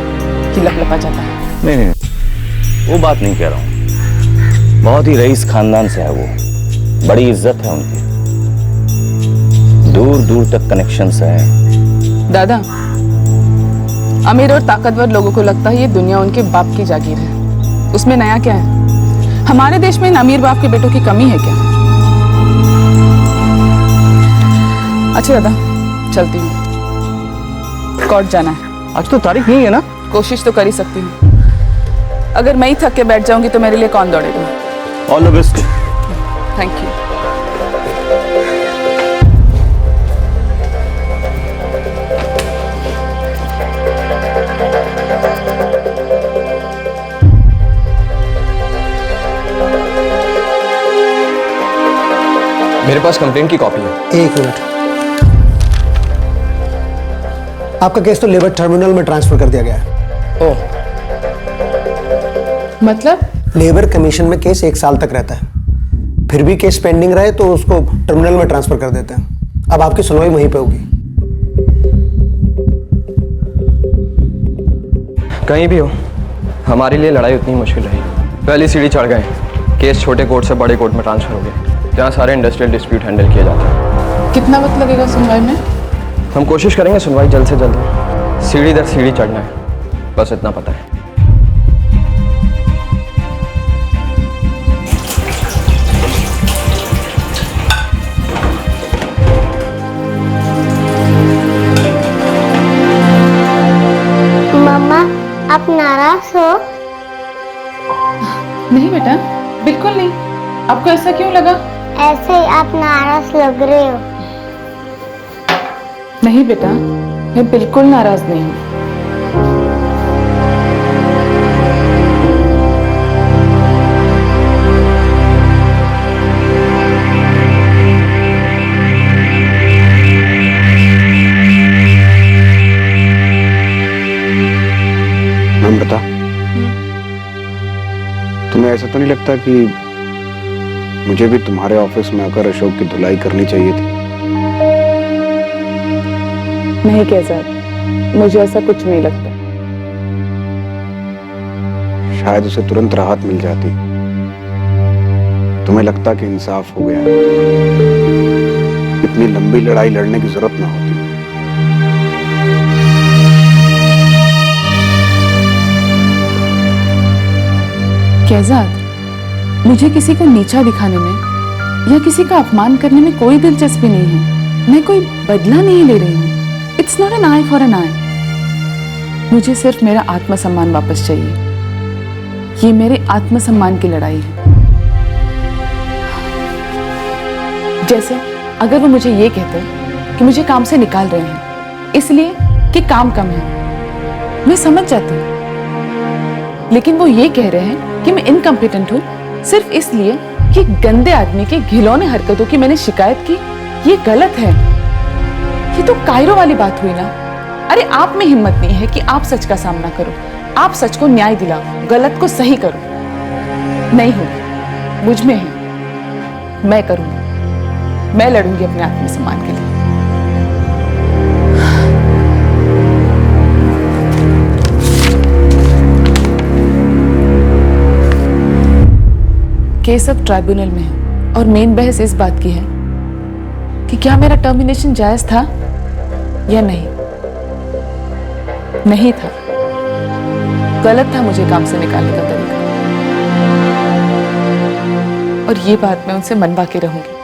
कि लपलपा जाता है। नहीं, वो बात नहीं कह रहा हूँ। बहुत ही रईस खानदान से है वो, बड़ी इज्जत है उनकी, दूर दूर तक कनेक्शंस हैं। दादा, अमीर और ताकतवर लोगों को लगता है ये दुनिया उनके बाप की जागीर है। उसमें नया क्या है? हमारे देश में इन अमीर बाप के बेटों की कमी है क्या? अच्छा दादा, चलती हूँ, कोर्ट जाना है। आज तो तारीख नहीं है ना? कोशिश तो कर ही सकती हूँ। अगर मैं ही थक के बैठ जाऊंगी तो मेरे लिए कौन दौड़ेगा? All the best. Thank you. मेरे पास कंप्लेंट की कॉपी है। एक मिनट, आपका केस तो लेबर टर्मिनल में ट्रांसफर कर दिया गया है। ओह, मतलब? लेबर कमीशन में केस 1 साल तक रहता है, फिर भी केस पेंडिंग रहे तो उसको टर्मिनल में ट्रांसफर कर देते हैं। अब आपकी सुनवाई वहीं पे होगी। कहीं भी हो, हमारे लिए लड़ाई उतनी मुश्किल रही। पहली सीढ़ी चढ़ गए, केस छोटे कोर्ट से बड़े कोर्ट में ट्रांसफर हो गए, जहाँ सारे इंडस्ट्रियल डिस्प्यूट हैंडल किए जाते हैं। कितना वक्त लगेगा सुनवाई में? हम कोशिश करेंगे सुनवाई जल्द से जल्द हो। सीढ़ी दर सीढ़ी चढ़ना है, बस इतना पता है। मम्मा, आप नाराज हो? नहीं बेटा, बिल्कुल नहीं। आपको ऐसा क्यों लगा? ऐसे ही आप नाराज लग रहे हो। नहीं बेटा, मैं बिल्कुल नाराज नहीं हूँ। नम्रता, तुम्हें ऐसा तो नहीं लगता कि मुझे भी तुम्हारे ऑफिस में आकर अशोक की धुलाई करनी चाहिए थी। नहीं कैजाद, मुझे ऐसा कुछ नहीं लगता। शायद उसे तुरंत राहत मिल जाती। तुम्हें लगता कि इंसाफ हो गया, इतनी लंबी लड़ाई लड़ने की जरूरत ना होती। कैजाद, मुझे किसी को नीचा दिखाने में या किसी का अपमान करने में कोई दिलचस्पी नहीं है। मैं कोई बदला नहीं ले रही हूँ। It's not an eye for an eye. मुझे सिर्फ मेरा आत्मसम्मान वापस चाहिए। ये मेरे आत्मसम्मान की लड़ाई है। जैसे अगर वो मुझे ये कहते कि मुझे काम से निकाल रहे हैं इसलिए कि काम कम है, मैं समझ जाती हूँ। लेकिन वो ये कह रहे हैं कि मैं इनकम्पिटेंट हूँ सिर्फ इसलिए कि गंदे आदमी की घिनौने हरकतों की मैंने शिकायत की। ये गलत है। ये तो कायरो वाली बात हुई ना। अरे आप में हिम्मत नहीं है कि आप सच का सामना करो, आप सच को न्याय दिलाओ, गलत को सही करो। नहीं होगी, मुझ में है। मैं करूंगी, मैं लड़ूंगी अपने आत्मसम्मान के लिए। केस अब ट्राइब्यूनल में है और मेन बहस इस बात की है कि क्या मेरा टर्मिनेशन जायज था या नहीं। नहीं था, गलत था मुझे काम से निकालने का तरीका। और ये बात मैं उनसे मनवा के रहूंगी।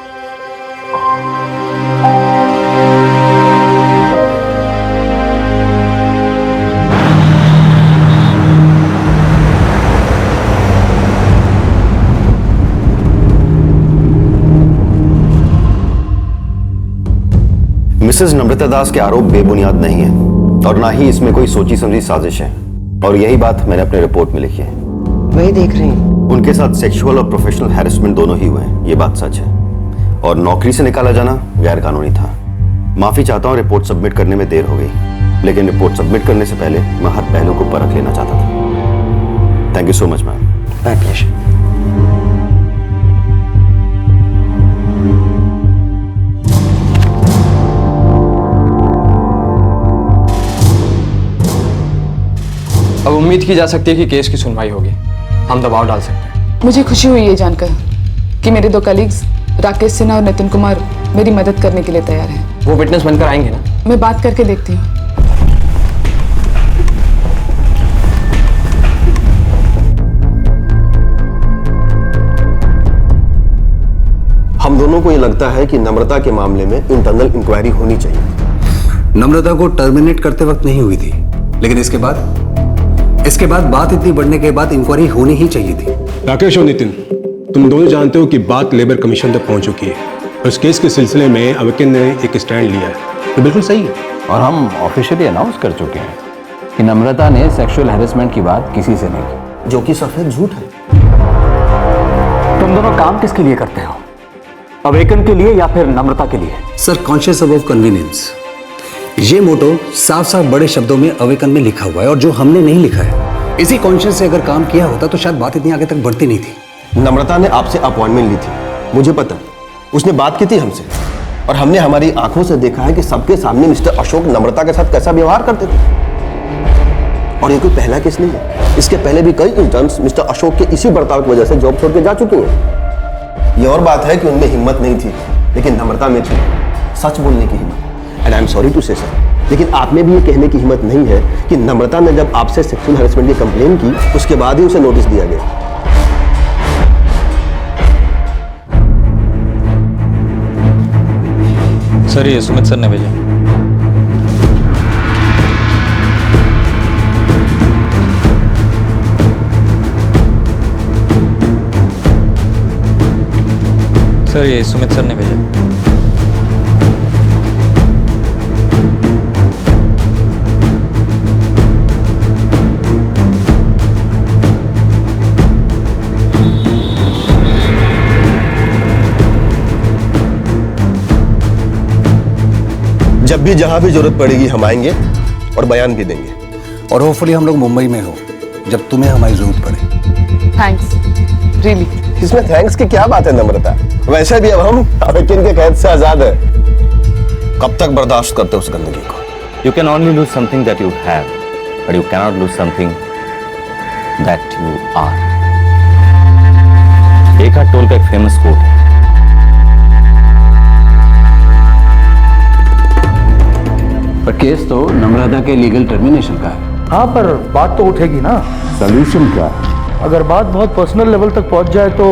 मिसेस नम्रता दास के आरोप बेबुनियाद नहीं है और ना ही इसमें कोई सोची समझी साजिश है, और यही बात मैंने अपने रिपोर्ट में लिखी है। वही देख रही हूँ। उनके साथ सेक्सुअल और प्रोफेशनल हैरेसमेंट दोनों ही हुए हैं, ये बात सच है। और नौकरी से निकाला जाना गैर कानूनी था। माफी चाहता हूँ, रिपोर्ट सबमिट करने में देर हो गई, लेकिन रिपोर्ट सबमिट करने से पहले मैं हर पहलू को परख लेना चाहता था। Thank you so much ma'am. My pleasure. अब उम्मीद की जा सकती है कि केस की सुनवाई होगी। हम दबाव डाल सकते हैं। मुझे खुशी हुई ये जानकर कि मेरे दो कलीग्स राकेश सिन्हा और नितिन कुमार मेरी मदद करने के लिए तैयार हैं। वो विटनेस बनकर आएंगे ना? मैं बात करके देखती हूँ। हम दोनों को ये लगता है कि नम्रता के मामले में इंटरनल इंक्वायरी होनी चाहिए। नम्रता को टर्मिनेट करते वक्त नहीं हुई थी, लेकिन इसके बाद बात इतनी बढ़ने के बाद इंक्वायरी होनी ही चाहिए थी। राकेश और नितिन, तुम दोनों जानते हो कि बात लेबर कमीशन तक पहुंच चुकी है और इस केस के सिलसिले में अवेकन ने एक स्टैंड लिया है। तो बिल्कुल सही है। और हम ऑफिशियली अनाउंस कर चुके हैं कि नम्रता ने सेक्सुअल हैरेसमेंट की बात किसी से नहीं की, जो कि सफेद झूठ है। तुम दोनों काम किसके लिए करते हो? अवेकन के लिए या फिर नम्रता के लिए? सर, कॉन्शियस अबव कन्वीनियंस, ये मोटो साफ साफ बड़े शब्दों में अवेकन में लिखा हुआ है और जो हमने नहीं लिखा है। इसी कॉन्शियस से अगर काम किया होता तो शायद बात इतनी आगे तक बढ़ती नहीं थी। नम्रता ने आपसे अपॉइंटमेंट ली थी, मुझे पता। उसने बात की थी हमसे और हमने हमारी आंखों से देखा है कि सबके सामने मिस्टर अशोक नम्रता के साथ कैसा व्यवहार करते थे। और ये कोई पहला केस नहीं है, इसके पहले भी कई इंटर्न्स मिस्टर अशोक के इसी बर्ताव की वजह से जॉब छोड़ के जा चुके हैं। ये और बात है कि उनमें हिम्मत नहीं थी, लेकिन नम्रता में थी सच बोलने की हिम्मत। And I am sorry to say sir, लेकिन आप में भी ये कहने की हिम्मत नहीं है कि नम्रता ने जब आपसे सेक्सुअल हैरेसमेंट की कंप्लेन की उसके बाद ही उसे नोटिस दिया गया। सर, ये सुमित सर ने भेजा। सर, ये सुमित सर ने भेजा। जब भी जहां भी जरूरत पड़ेगी हम आएंगे और बयान भी देंगे। और होपफुली हम लोग मुंबई में हो जब तुम्हें हमारी जरूरत पड़े। Thanks, really. इसमें थैंक्स की क्या बात है नम्रता? वैसे भी अब हम अवेकन के कैद से आजाद है। कब तक बर्दाश्त करते हो उस गंदगी को? You can only lose something that you have, but you cannot lose something that you are. एक हाथ टोल का एक फेमस कोट है। पर केस तो नम्रता के लीगल टर्मिनेशन का है। हाँ, पर बात तो उठेगी ना। सोल्यूशन क्या है? अगर बात बहुत पर्सनल लेवल तक पहुंच जाए तो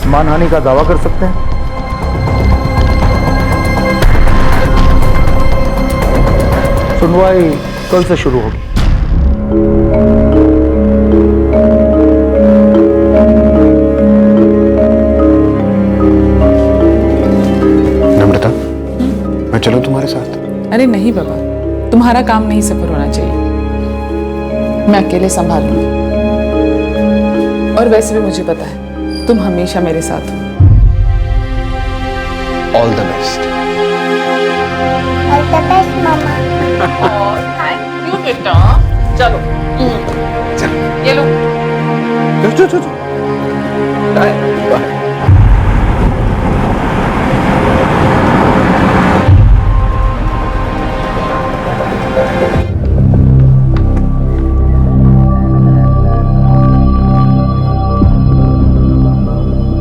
मानहानि का दावा कर सकते हैं। सुनवाई कल से शुरू होगी। नम्रता, मैं चलूं तुम्हारे साथ? अरे नहीं बाबा, तुम्हारा काम नहीं सफर होना चाहिए, मैं अकेले संभाल लूंगी। और वैसे भी मुझे पता है तुम हमेशा मेरे साथ हो। All the best. All the best mama. Thank you बेटा। चलो ये लो। बाय।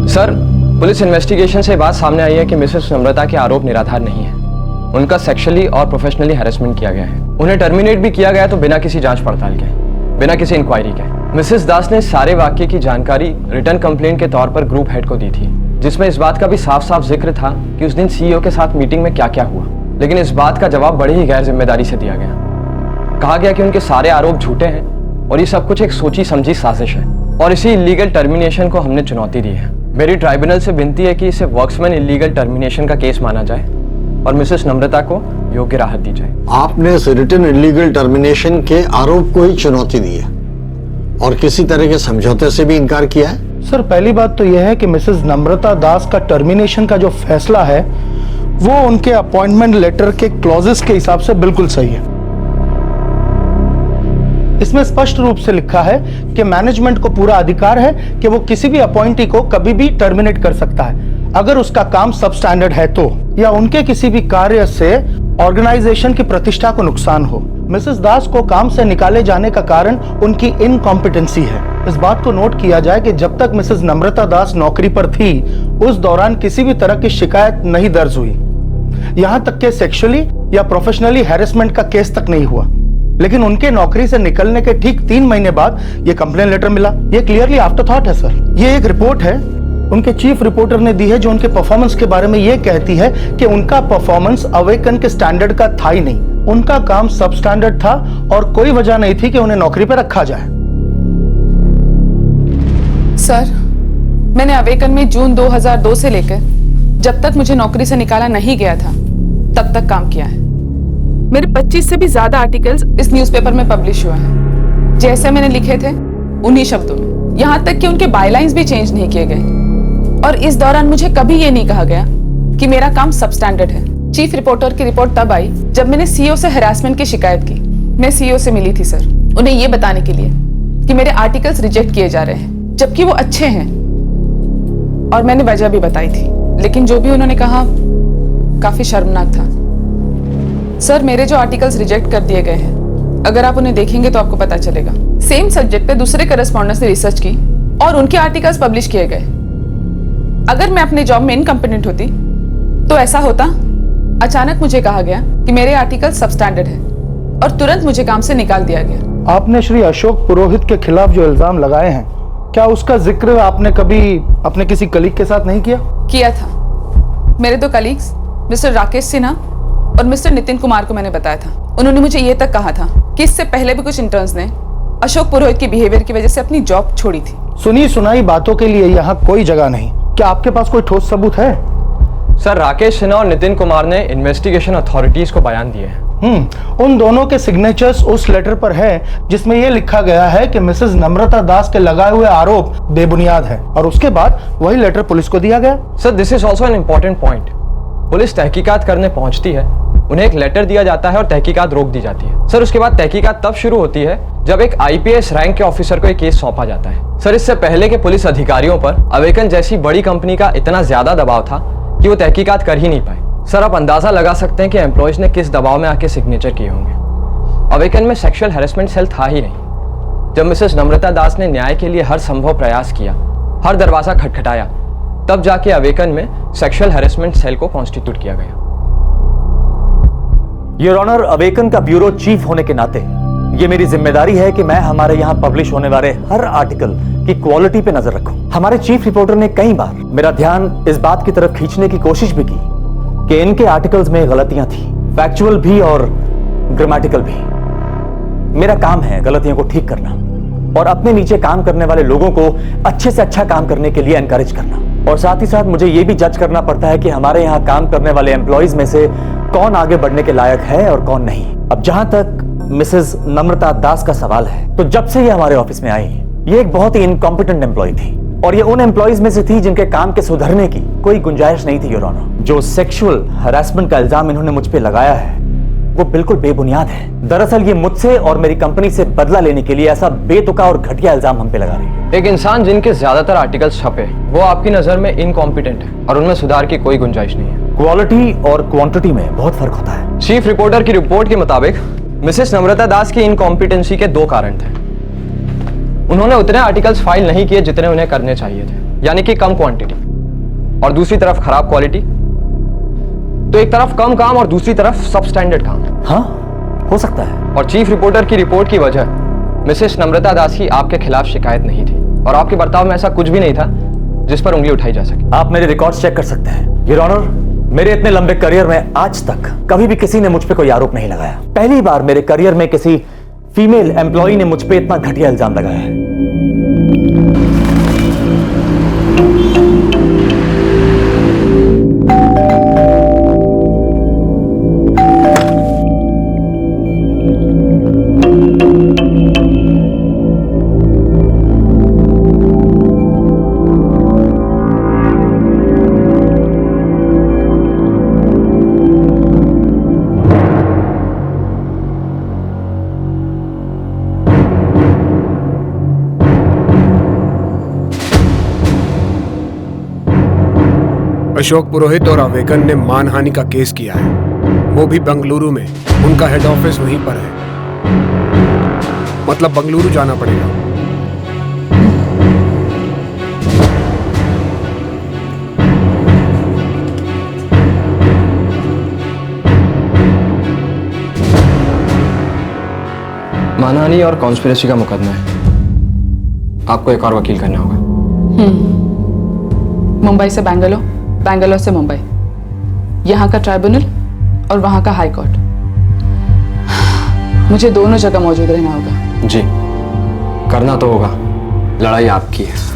सर, पुलिस इन्वेस्टिगेशन से बात सामने आई है कि मिसेस नम्रता के आरोप निराधार नहीं है। उनका सेक्सुअली और प्रोफेशनली हैरेसमेंट किया गया है। उन्हें टर्मिनेट भी किया गया तो बिना किसी जांच पड़ताल के, बिना किसी इंक्वायरी के। मिसेस दास ने सारे वाक्य की जानकारी रिटर्न कंप्लेंट के तौर पर ग्रुप हेड को दी थी, जिसमें इस बात का भी साफ साफ जिक्र था कि उस दिन सीईओ के साथ मीटिंग में क्या क्या हुआ। लेकिन इस बात का जवाब बड़ी ही गैर जिम्मेदारी से दिया गया। कहा गया कि उनके सारे आरोप झूठे हैं और ये सब कुछ एक सोची समझी साजिश है, और इसी इलीगल टर्मिनेशन को हमने चुनौती दी है। मेरी ट्राइब्यूनल से विनती है कि इसे वर्क्समैन इलीगल टर्मिनेशन का केस माना जाए और मिसेस नम्रता को योग्य राहत दी जाए। आपने रिटन इलीगल टर्मिनेशन के आरोप को ही चुनौती दी है और किसी तरह के समझौते से भी इनकार किया है? सर, पहली बात तो यह है कि मिसेस नम्रता दास का टर्मिनेशन का जो फैसला है वो उनके अपॉइंटमेंट लेटर के क्लॉजेस के हिसाब से बिल्कुल सही है। इसमें स्पष्ट रूप से लिखा है कि मैनेजमेंट को पूरा अधिकार है कि वो किसी भी अपॉइंटी को कभी भी टर्मिनेट कर सकता है अगर उसका काम सब स्टैंडर्ड है तो, या उनके किसी भी कार्य से ऑर्गेनाइजेशन की प्रतिष्ठा को नुकसान हो। मिसेस दास को काम से निकाले जाने का कारण उनकी इनकॉम्पिटेंसी है। इस बात को नोट किया जाए कि जब तक मिसेस नम्रता दास नौकरी पर थी उस दौरान किसी भी तरह की शिकायत नहीं दर्ज हुई, यहां तक कि सेक्सुअली या प्रोफेशनली हैरेसमेंट का केस तक नहीं हुआ। लेकिन उनके नौकरी से निकलने के ठीक 3 महीने बाद ये कंप्लेन लेटर मिला। ये क्लियरली आफ्टर थॉट है सर। ये एक रिपोर्ट है उनके चीफ रिपोर्टर ने दी है जो उनके परफॉर्मेंस के बारे में ये कहती है कि उनका परफॉर्मेंस अवेकन के स्टैंडर्ड का था ही नहीं, उनका काम सब स्टैंडर्ड था और कोई वजह नहीं थी कि उन्हें नौकरी पर रखा जाए। सर, मैंने अवेकन में जून 2002 से लेकर जब तक मुझे नौकरी से निकाला नहीं गया था तब तक काम किया है। मेरे 25 से भी ज्यादा आर्टिकल्स इस न्यूज़पेपर में पब्लिश हुए हैं, जैसे मैंने लिखे थे उन्हीं शब्दों में। यहां तक कि उनके बायलाइंस भी चेंज नहीं किए गए और इस दौरान मुझे कभी ये नहीं कहा गया कि मेरा काम सब स्टैंडर्ड है। चीफ रिपोर्टर की रिपोर्ट तब आई जब मैंने सीईओ से हैरेसमेंट की शिकायत की। मैं सीईओ से मिली थी सर, उन्हें ये बताने के लिए कि मेरे आर्टिकल्स रिजेक्ट किए जा रहे हैं जबकि वो अच्छे हैं, और मैंने वजह भी बताई थी। लेकिन जो भी उन्होंने कहा काफी शर्मनाक था। सर, मेरे जो आर्टिकल्स रिजेक्ट कर दिए गए हैं, अगर आप उन्हें देखेंगे तो आपको पता चलेगा। सेम सब्जेक्ट पे दूसरे करस्पॉन्डेंट्स ने रिसर्च की और उनके आर्टिकल्स पब्लिश किए गए। अगर मैं अपने जॉब में इनकम्पिटेंट होती तो ऐसा होता। अचानक मुझे कहा गया कि मेरे आर्टिकल सब स्टैंडर्ड है और तुरंत मुझे काम से निकाल दिया गया। आपने श्री अशोक पुरोहित के खिलाफ जो इल्जाम लगाए हैं, क्या उसका जिक्र आपने कभी अपने किसी कलीग के साथ नहीं किया? किया था। मेरे 2 कलीग्स मिस्टर राकेश सिन्हा और मिस्टर नितिन कुमार को मैंने बताया था। उन्होंने मुझे ये तक कहा था कि इससे पहले भी कुछ इंटर्न्स ने अशोक पुरोहित के बिहेवियर की वजह से अपनी जॉब छोड़ी थी। सुनी सुनाई बातों के लिए यहाँ कोई जगह नहीं। क्या आपके पास कोई ठोस सबूत है? सर, राकेश सिन्हा और नितिन कुमार ने इन्वेस्टिगेशन अथॉरिटीज को बयान दिए हैं। उन दोनों के सिग्नेचर्स उस लेटर पर है जिसमें यह लिखा गया है कि मिसेस नम्रता दास के लगाए हुए आरोप बेबुनियाद है, और उसके बाद वही लेटर पुलिस को दिया गया। Sir, this is also an important point. Police तहकीकात करने पहुंचती है, उन्हें एक लेटर दिया जाता है और तहकीकात रोक दी जाती है। सर, उसके बाद तहकीकात तब शुरू होती है जब एक आईपीएस रैंक के ऑफिसर को एक केस सौंपा जाता है। सर, इससे पहले के पुलिस अधिकारियों पर अवेकन जैसी बड़ी कंपनी का इतना ज्यादा दबाव था कि वो तहकीकात कर ही नहीं पाए। सर, आप अंदाजा लगा सकते हैं कि एम्प्लॉयज ने किस दबाव में आके सिग्नेचर किए होंगे। अवेकन में सेक्सुअल हैरेसमेंट सेल था ही नहीं। जब मिसेस नम्रता दास ने न्याय के लिए हर संभव प्रयास किया, हर दरवाजा खटखटाया, तब जाके अवेकन में सेक्सुअल हैरेसमेंट सेल को कॉन्स्टिट्यूट किया गया। योर ऑनर, अवेकन का ब्यूरो चीफ होने के नाते ये मेरी जिम्मेदारी है कि मैं हमारे यहाँ पब्लिश होने वाले हर आर्टिकल की क्वालिटी पे नजर रखूं। हमारे चीफ रिपोर्टर ने कई बार मेरा ध्यान इस बात की तरफ खींचने की कोशिश भी की कि इनके आर्टिकल्स में गलतियां थी, फैक्चुअल भी और ग्रामेटिकल भी। मेरा काम है गलतियों को ठीक करना और अपने नीचे काम करने वाले लोगों को अच्छे से अच्छा काम करने के लिए एनकरेज करना। और साथ ही साथ मुझे यह भी जज करना पड़ता है कि हमारे यहाँ काम करने वाले एम्प्लॉयज में से कौन आगे बढ़ने के लायक है और कौन नहीं। अब जहां तक मिसेस नम्रता दास का सवाल है, तो जब से ये हमारे ऑफिस में आई, ये एक बहुत ही इनकॉम्पिटेंट एम्प्लॉय थी और ये उन एम्प्लॉयज में से थी जिनके काम के सुधरने की कोई गुंजाइश नहीं थी। योर ऑनर, जो सेक्सुअल हरासमेंट का इल्जाम इन्होंने मुझ पे लगाया है वो बिल्कुल बेबुनियाद है। दरअसल ये मुझसे और मेरी कंपनी से बदला लेने के लिए ऐसा बेतुका और घटिया इल्जाम हम पे लगा रही है। एक इंसान जिनके ज्यादातर आर्टिकल्स छपे, वो आपकी नजर में इनकॉम्पिटेंट है और उनमें सुधार की कोई गुंजाइश नहीं है। क्वालिटी और क्वांटिटी में बहुत फर्क होता है। चीफ रिपोर्टर की रिपोर्ट के मुताबिक मिसेस नम्रता दास की इनकॉम्पिटेंसी के दो कारण थे। उन्होंने उतने आर्टिकल्स फाइल नहीं किए जितने उन्हें करने चाहिए थे, यानी कि कम क्वांटिटी, और दूसरी तरफ खराब क्वालिटी। तो एक तरफ कम काम और दूसरी तरफ सब स्टैंडर्ड काम। हाँ, हो सकता है। और चीफ रिपोर्टर की रिपोर्ट की वजह मिसेस नम्रता दास की आपके खिलाफ शिकायत नहीं थी और आपके बर्ताव में ऐसा कुछ भी नहीं था जिस पर उंगली उठाई जा सके। आप मेरे रिकॉर्ड्स चेक कर सकते हैं। योर ऑनर, मेरे इतने लंबे करियर में आज तक कभी भी किसी ने मुझ पे कोई आरोप नहीं लगाया। पहली बार मेरे करियर में किसी फीमेल एम्प्लॉय ने मुझ पे इतना घटिया इल्जाम लगाया है। अशोक पुरोहित और अवेकन ने मानहानि का केस किया है, वो भी बेंगलुरु में। उनका हेड ऑफिस वहीं पर है, मतलब बेंगलुरु जाना पड़ेगा। मानहानि और कॉन्स्पिरेसी का मुकदमा है, आपको एक और वकील करना होगा। मुंबई से बैंगलोर, बैंगलोर से मुंबई, यहाँ का ट्राइब्यूनल और वहाँ का हाई कोर्ट। मुझे दोनों जगह मौजूद रहना होगा। जी, करना तो होगा, लड़ाई आपकी है।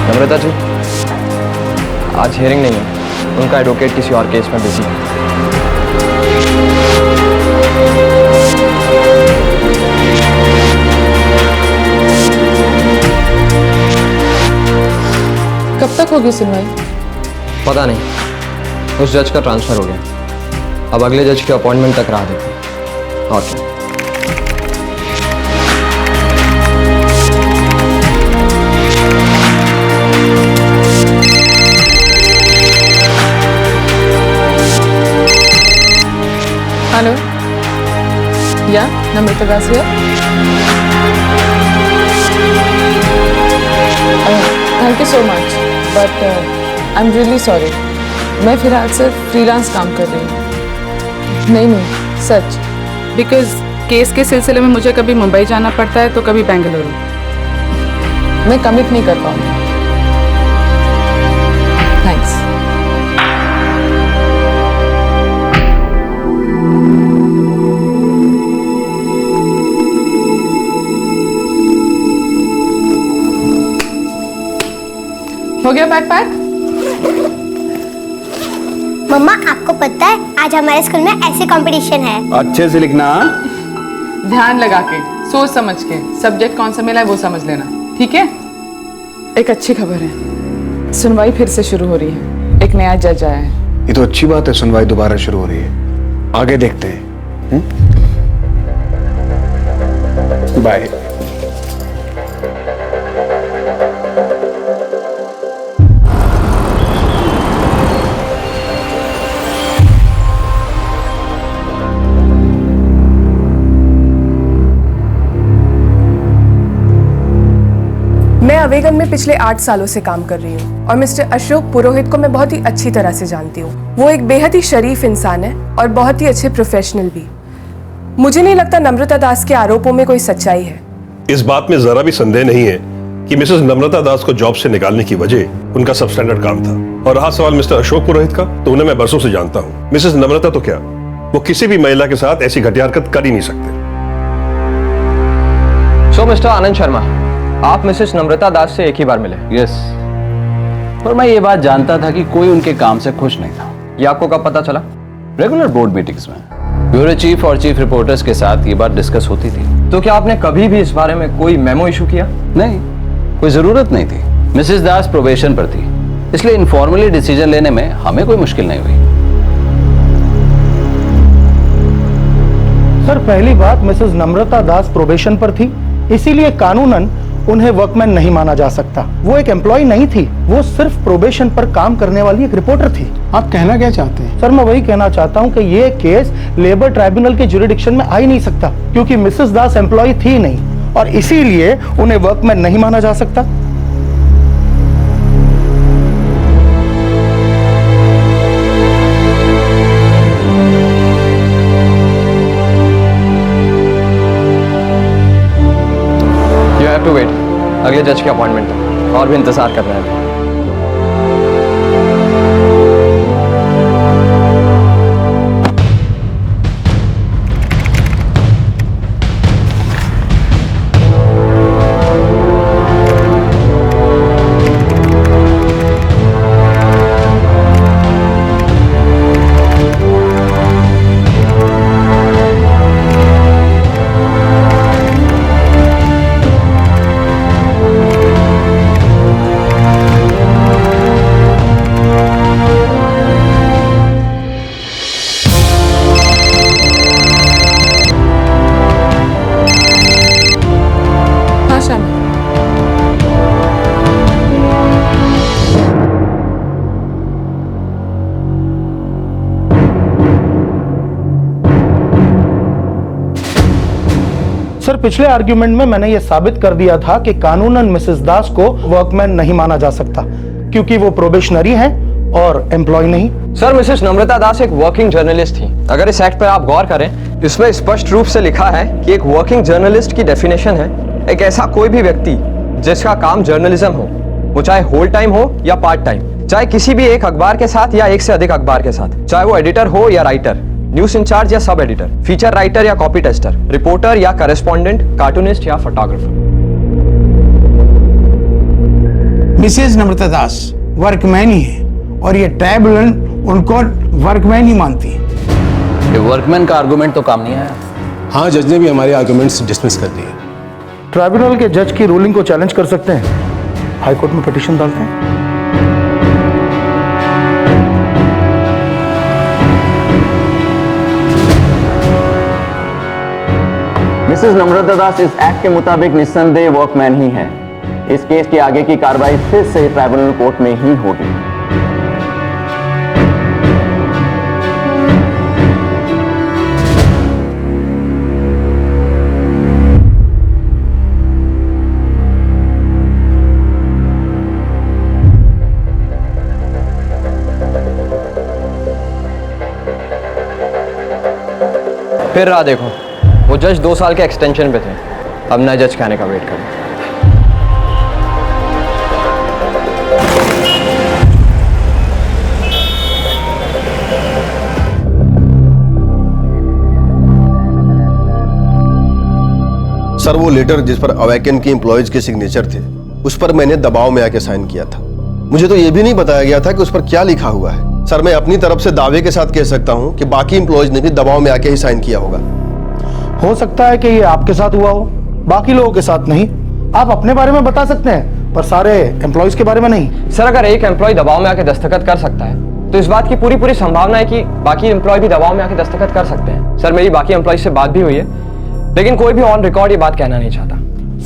नम्रता जी, आज हियरिंग नहीं है, उनका एडवोकेट किसी और केस में बिजी है। कब तक होगी सुनवाई? पता नहीं, उस जज का ट्रांसफर हो गया, अब अगले जज के अपॉइंटमेंट तक राह देते हैं। और क्या? Hello, yeah Namrata Das here. Thank you so much, but I am really sorry. मैं फिलहाल सिर्फ फ्रीलांस काम कर रही हूँ। नहीं नहीं, सच। बिकॉज केस के सिलसिले में मुझे कभी मुंबई जाना पड़ता है तो कभी बेंगलुरु। मैं कमिट नहीं कर पाऊंगी। थैंक्स। हो गया बैग पैक? मम्मा आपको पता है आज हमारे स्कूल में ऐसे कंपटीशन है। अच्छे से लिखना। ध्यान लगा के, सोच समझ के, सब्जेक्ट कौन सा मिला है वो समझ लेना, ठीक है? एक अच्छी खबर है, सुनवाई फिर से शुरू हो रही है। एक नया जज आया है। ये तो अच्छी बात है, सुनवाई दोबारा शुरू हो रही है। आगे देखते हैं। बाय। मैं अवेगन में पिछले 8 सालों से काम कर रही हूँ और मिस्टर अशोक पुरोहित को मैं बहुत ही अच्छी तरह से जानती हूँ। वो एक बेहद ही शरीफ इंसान है और बहुत ही अच्छे प्रोफेशनल भी। मुझे नहीं लगता नम्रता दास के आरोपों में कोई सच्चाई है। इस बात में जरा भी संदेह नहीं है कि मिसेस नम्रता दास को जॉब से निकालने की वजह उनका सबस्टैंडर्ड काम था। और रहा सवाल मिस्टर अशोक पुरोहित का, तो उन्हें मैं बरसों से जानता हूँ। मिसेस नम्रता तो क्या, वो किसी भी महिला के साथ ऐसी घटिया हरकत कर ही नहीं सकते। सो मिस्टर आनंद शर्मा, आप मिसेस नम्रता दास से एक ही बार मिले? यस। पर मैं ये बात जानता था कि कोई उनके काम से खुश नहीं था। ये आपको कब पता चला? रेगुलर बोर्ड मीटिंग्स में ब्यूरो चीफ और चीफ रिपोर्टर्स के साथ ये बात डिस्कस होती थी। तो क्या आपने कभी भी इस बारे में कोई मेमो इशू किया? नहीं, कोई जरूरत नहीं थी। मिसेस दास प्रोबेशन पर थी, इसलिए इनफॉर्मली डिसीजन लेने में हमें कोई मुश्किल नहीं हुई। सर, पहली बात, मिसेस नम्रता दास प्रोबेशन पर थी, इसीलिए कानूनन उन्हें वर्कमैन नहीं माना जा सकता। वो एक एम्प्लॉय नहीं थी, वो सिर्फ प्रोबेशन पर काम करने वाली एक रिपोर्टर थी। आप कहना क्या चाहते हैं? सर, मैं वही कहना चाहता हूं कि ये केस लेबर ट्राइब्यूनल के जुरिडिक्शन में आ ही नहीं सकता, क्योंकि मिसेस दास एम्प्लॉय थी नहीं और इसीलिए उन्हें वर्कमैन नहीं माना जा सकता। टू वेट, अगले जज के अपॉइंटमेंट तक और भी इंतजार कर रहे हैं। सर, पिछले आर्ग्यूमेंट में मैंने ये साबित कर दिया था कि कानूनन मिसेस दास को वर्कमैन नहीं माना जा सकता, क्योंकि वो प्रोबेशनरी हैं और एम्प्लॉय नहीं। सर, मिसेस नम्रता दास एक वर्किंग जर्नलिस्ट थी। अगर इस एक्ट पर आप गौर करें, इसमें स्पष्ट रूप से लिखा है कि एक वर्किंग जर्नलिस्ट की डेफिनेशन है एक ऐसा कोई भी व्यक्ति जिसका काम जर्नलिज्म हो, वो चाहे होल टाइम हो या पार्ट टाइम, चाहे किसी भी एक अखबार के साथ या एक से अधिक अखबार के साथ, चाहे वो एडिटर हो या राइटर, न्यूज इंचार्ज या सब एडिटर, फीचर राइटर या कॉपी टेस्टर, रिपोर्टर या करेस्पॉन्डेंट, कार्टूनिस्ट या फोटोग्राफर। मिसेज नम्रता दास वर्कमैन ही है और ये ट्राइब्यूनल उनको वर्कमैन ही मानती है। ये वर्कमैन का आर्गुमेंट तो काम नहीं आया। हाँ, जज ने भी हमारे आर्गुमेंट्स डिसमिस कर दिए। ट्राइब्यूनल के जज की रूलिंग को चैलेंज कर सकते हैं, हाई कोर्ट में पिटीशन डालते हैं। मिसेस नम्रता दास इस एक्ट के मुताबिक निस्संदेह वर्कमैन ही है। इस केस की आगे की कार्रवाई फिर से ट्राइब्यूनल कोर्ट में ही होगी। फिर रहा देखो, वो जज 2 साल के एक्सटेंशन पे थे, अब नए जज के आने का वेट करो। सर वो लेटर जिस पर अवेकन की एम्प्लॉयज के सिग्नेचर थे, उस पर मैंने दबाव में आके साइन किया था। मुझे तो यह भी नहीं बताया गया था कि उस पर क्या लिखा हुआ है। सर मैं अपनी तरफ से दावे के साथ कह सकता हूं कि बाकी एम्प्लॉयज ने भी दबाव में आके ही साइन किया होगा। हो सकता है कि ये आपके साथ हुआ हो, बाकी लोगों के साथ नहीं। आप अपने बारे में बता सकते हैं पर सारे एम्प्लॉयज के बारे में नहीं। सर अगर एक एम्प्लॉय दबाव में आके दस्तखत कर सकता है तो इस बात की पूरी संभावना है कि बाकी एम्प्लॉय भी दबाव में आके दस्तखत कर सकते हैं। सर मेरी बाकी एम्प्लॉय से बात भी हुई है, लेकिन कोई भी ऑन रिकॉर्ड ये बात कहना नहीं चाहता।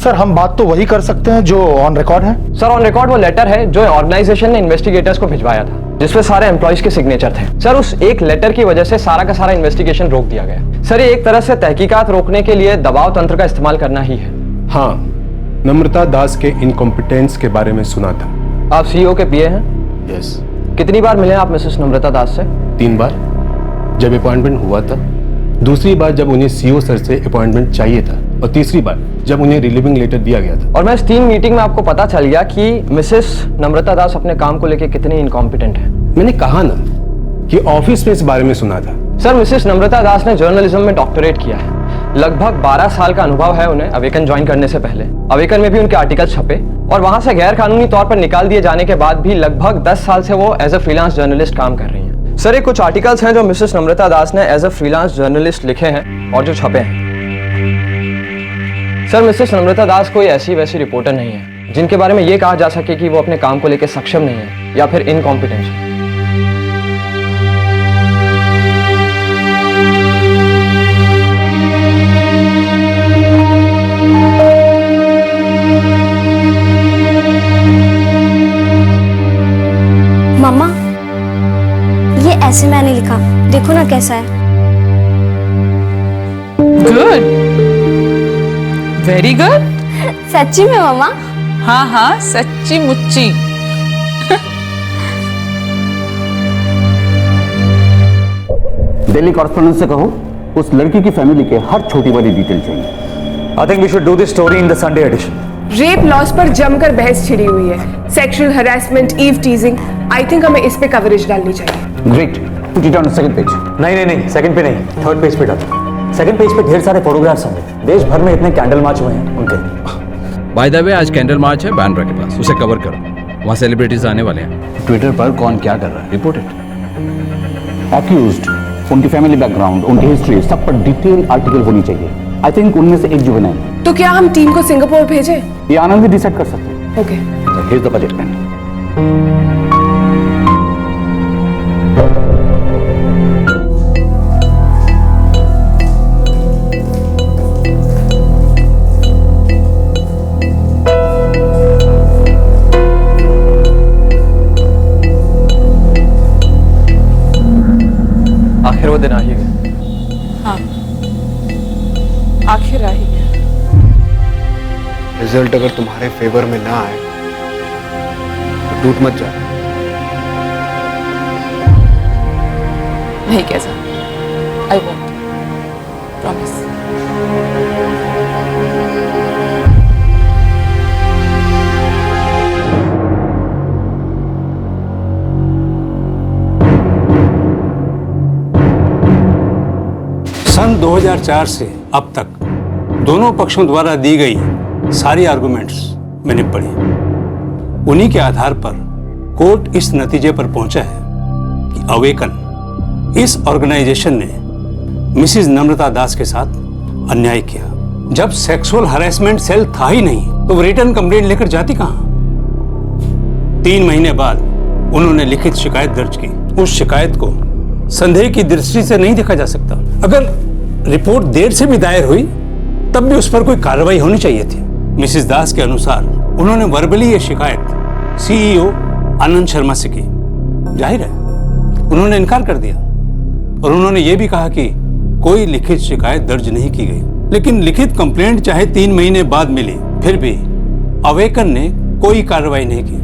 सर हम बात तो वही कर सकते हैं जो ऑन रिकॉर्ड है। सर ऑन रिकॉर्ड वो लेटर है जो ऑर्गेनाइजेशन ने इन्वेस्टिगेटर्स को भिजवाया था, जिसमें सारे एम्प्लॉयज के सिग्नेचर थे। सर उस एक लेटर की वजह से सारा का सारा इन्वेस्टिगेशन रोक दिया गया। सर ये एक तरह से तहकीकात रोकने के लिए दबाव तंत्र का इस्तेमाल करना ही है। हाँ, नम्रता दास के इनकॉम्पिटेंस के बारे में सुना था। आप सीईओ के पीए हैं? यस। कितनी बार मिले आप मिसेस नम्रता दास से? 3 बार, जब अपॉइंटमेंट हुआ था, दूसरी बार जब उन्हें सीईओ सर से अपॉइंटमेंट चाहिए था, और तीसरी बार जब उन्हें रिलीविंग लेटर दिया गया था। और मैं इस 3 मीटिंग में आपको पता चल गया कि मिसेस नम्रता दास अपने काम को लेकर कितनी इनकॉम्पिटेंट है। मैंने कहा ना कि ऑफिस में इस बारे में सुना था। सर मिसेस नम्रता दास ने जर्नलिज्म में डॉक्टरेट किया है। लगभग 12 साल का अनुभव है उन्हें अवेकन ज्वाइन करने से पहले। अवेकन में भी उनके आर्टिकल छपे और वहां से गैर कानूनी तौर पर निकाल दिए जाने के बाद भी लगभग 10 साल से वो एज अ फ्रीलांस जर्नलिस्ट काम कर रही हैं। सर ये कुछ आर्टिकल्स हैं जो मिसेस नम्रता दास ने एज अ फ्रीलांस जर्नलिस्ट लिखे हैं और जो छपे हैं। सर मिसेस नम्रता दास कोई ऐसी वैसी रिपोर्टर नहीं है जिनके बारे में ये कहा जा सके कि वो अपने काम को लेकर सक्षम नहीं है या फिर इनकॉम्पिटेंट है। मम्मा ये ऐसे मैंने लिखा, देखो ना कैसा है। Good, very good. सच्ची में मम्मा? हाँ हाँ सच्ची मुच्ची। दिल्ली कॉरेस्पॉन्डेंट से कहो उस लड़की की फैमिली के हर छोटी बड़ी डिटेल चाहिए। I think we should do this story in the Sunday edition. Rape laws पर जमकर बहस छिड़ी हुई है, sexual harassment, eve teasing. I think हमें इस पे कवरेज डालनी चाहिए। Great, put it on second page. नहीं, सेकंड पे नहीं, थर्ड पेज पे डालो। सेकंड पेज पे ढेर सारे फोटोग्राफ्स होंगे, देश भर में इतने कैंडल मार्च हुए हैं उनके। बाय द वे आज कैंडल मार्च है बांद्रा के पास, उसे कवर करो, वहाँ सेलिब्रिटीज आने वाले हैं। ट्विटर पर कौन क्या कर रहा है, रिपोर्ट इट। एक्यूज्ड, उनकी फैमिली बैकग्राउंड, उनकी हिस्ट्री, सब पर डिटेल आर्टिकल होनी चाहिए। आई थिंक उनमें से एक जुवेनाइल। तो क्या हम टीम को सिंगापुर भेजें? ये आनंद भी डिसाइड कर सकते हैं। Okay. Here is the budget plan. आखिर वो दिन आ ही गया। हाँ आखिर आ ही गया। रिजल्ट अगर तुम्हारे फेवर में ना आए तो टूट मत जाओ। नहीं कैसा, आई वोंट, प्रॉमिस। सन 2004 से अब तक दोनों पक्षों द्वारा दी गई सारी आर्गुमेंट्स मैंने पढ़ी। उन्हीं के आधार पर कोर्ट इस नतीजे पर पहुंचा है कि अवेकन इस ऑर्गेनाइजेशन ने मिसिज नम्रता दास के साथ अन्याय किया। जब सेक्सुअल हरासमेंट सेल था ही नहीं तो वो रिटर्न कंप्लेंट लेकर जाती कहां? 3 महीने बाद उन्होंने लिखित शिकायत दर्ज की। उस शिकायत को संदेह की दृष्टि से नहीं देखा जा सकता। अगर रिपोर्ट देर से भी दायर हुई तब भी उस पर कोई कार्रवाई होनी चाहिए थी। मिसिस दास के अनुसार उन्होंने वर्बली ये शिकायत सीईओ आनंद शर्मा से की। जाहिर है उन्होंने इनकार कर दिया और उन्होंने ये भी कहा कि कोई लिखित शिकायत दर्ज नहीं की गई। लेकिन लिखित कंप्लेंट चाहे 3 महीने बाद मिली, फिर भी अवेकन ने कोई कार्रवाई नहीं की,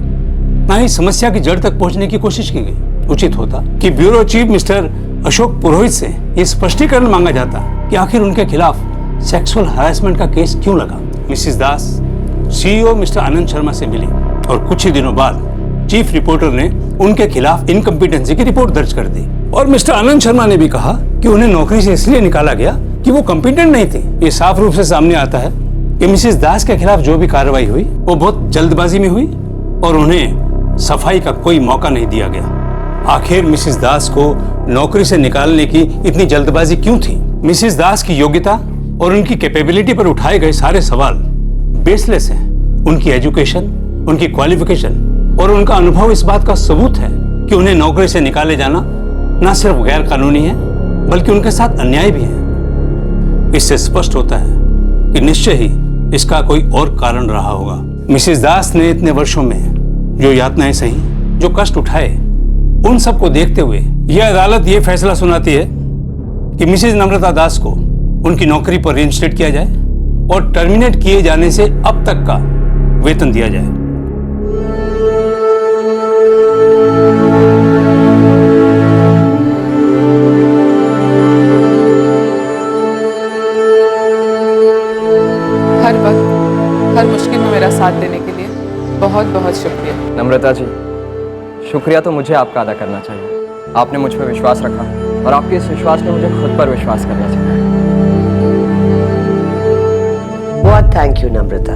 ना ही समस्या की जड़ तक पहुंचने की कोशिश की गई। उचित होता कि ब्यूरो चीफ मिस्टर अशोक पुरोहित से ये स्पष्टीकरण मांगा जाता कि आखिर उनके खिलाफ सेक्सुअल हरासमेंट का केस क्यों लगा। मिसिस दास सीईओ मिस्टर आनंद शर्मा से मिली और कुछ ही दिनों बाद चीफ रिपोर्टर ने उनके खिलाफ इनकम्पिटेंसी की रिपोर्ट दर्ज कर दी। और मिस्टर आनंद शर्मा ने भी कहा कि उन्हें नौकरी से इसलिए निकाला गया कि वो कॉम्पिटेंट नहीं थे। ये साफ रूप से सामने आता है कि मिसिस दास के खिलाफ जो भी कार्रवाई हुई वो बहुत जल्दबाजी में हुई और उन्हें सफाई का कोई मौका नहीं दिया गया। आखिर मिसिस दास को नौकरी से निकालने की इतनी जल्दबाजी क्यों थी? मिसिस दास की योग्यता और उनकी कैपेबिलिटी पर उठाए गए सारे सवाल बेसलेस हैं। उनकी एजुकेशन, उनकी क्वालिफिकेशन और उनका अनुभव इस बात का सबूत है कि उन्हें नौकरी से निकाले जाना न सिर्फ गैर कानूनी है बल्कि उनके साथ अन्याय भी है। इससे स्पष्ट होता है कि निश्चय ही इसका कोई और कारण रहा होगा। मिसिस दास ने इतने वर्षों में जो यातनाएं सही, जो कष्ट उठाए, उन सब को देखते हुए यह अदालत ये फैसला सुनाती है कि मिसिस नम्रता दास को उनकी नौकरी पर रिइंस्टेट किया जाए और टर्मिनेट किए जाने से अब तक का वेतन दिया जाए। हर वक्त हर मुश्किल में मेरा साथ देने के लिए बहुत बहुत शुक्रिया। नम्रता जी, शुक्रिया तो मुझे आपका अदा करना चाहिए। आपने मुझ पर विश्वास रखा और आपके इस विश्वास ने मुझे खुद पर विश्वास करना चाहिए। बहुत थैंक यू नम्रता।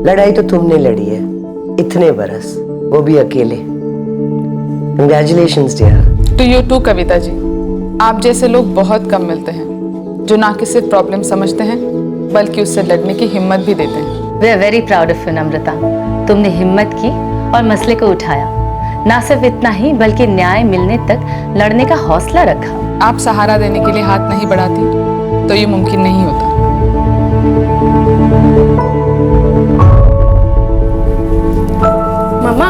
लड़ाई तो तुमने लड़ी है इतने बरस, वो भी अकेले। Congratulations dear. To you too Kavita ji. आप जैसे लोग बहुत कम मिलते हैं जो ना कि सिर्फ प्रॉब्लम समझते हैं बल्कि उससे लड़ने की हिम्मत भी देते हैं। We are very proud of you Namrata. तुमने हिम्मत की और मसले को उठाया। ना सिर्फ इतना ही बल्कि न्याय मिलने तक लड़ने का हौसला रखा। आप सहारा देने के लिए हाथ नहीं बढ़ाती तो ये मुमकिन नहीं होता। मम्मा,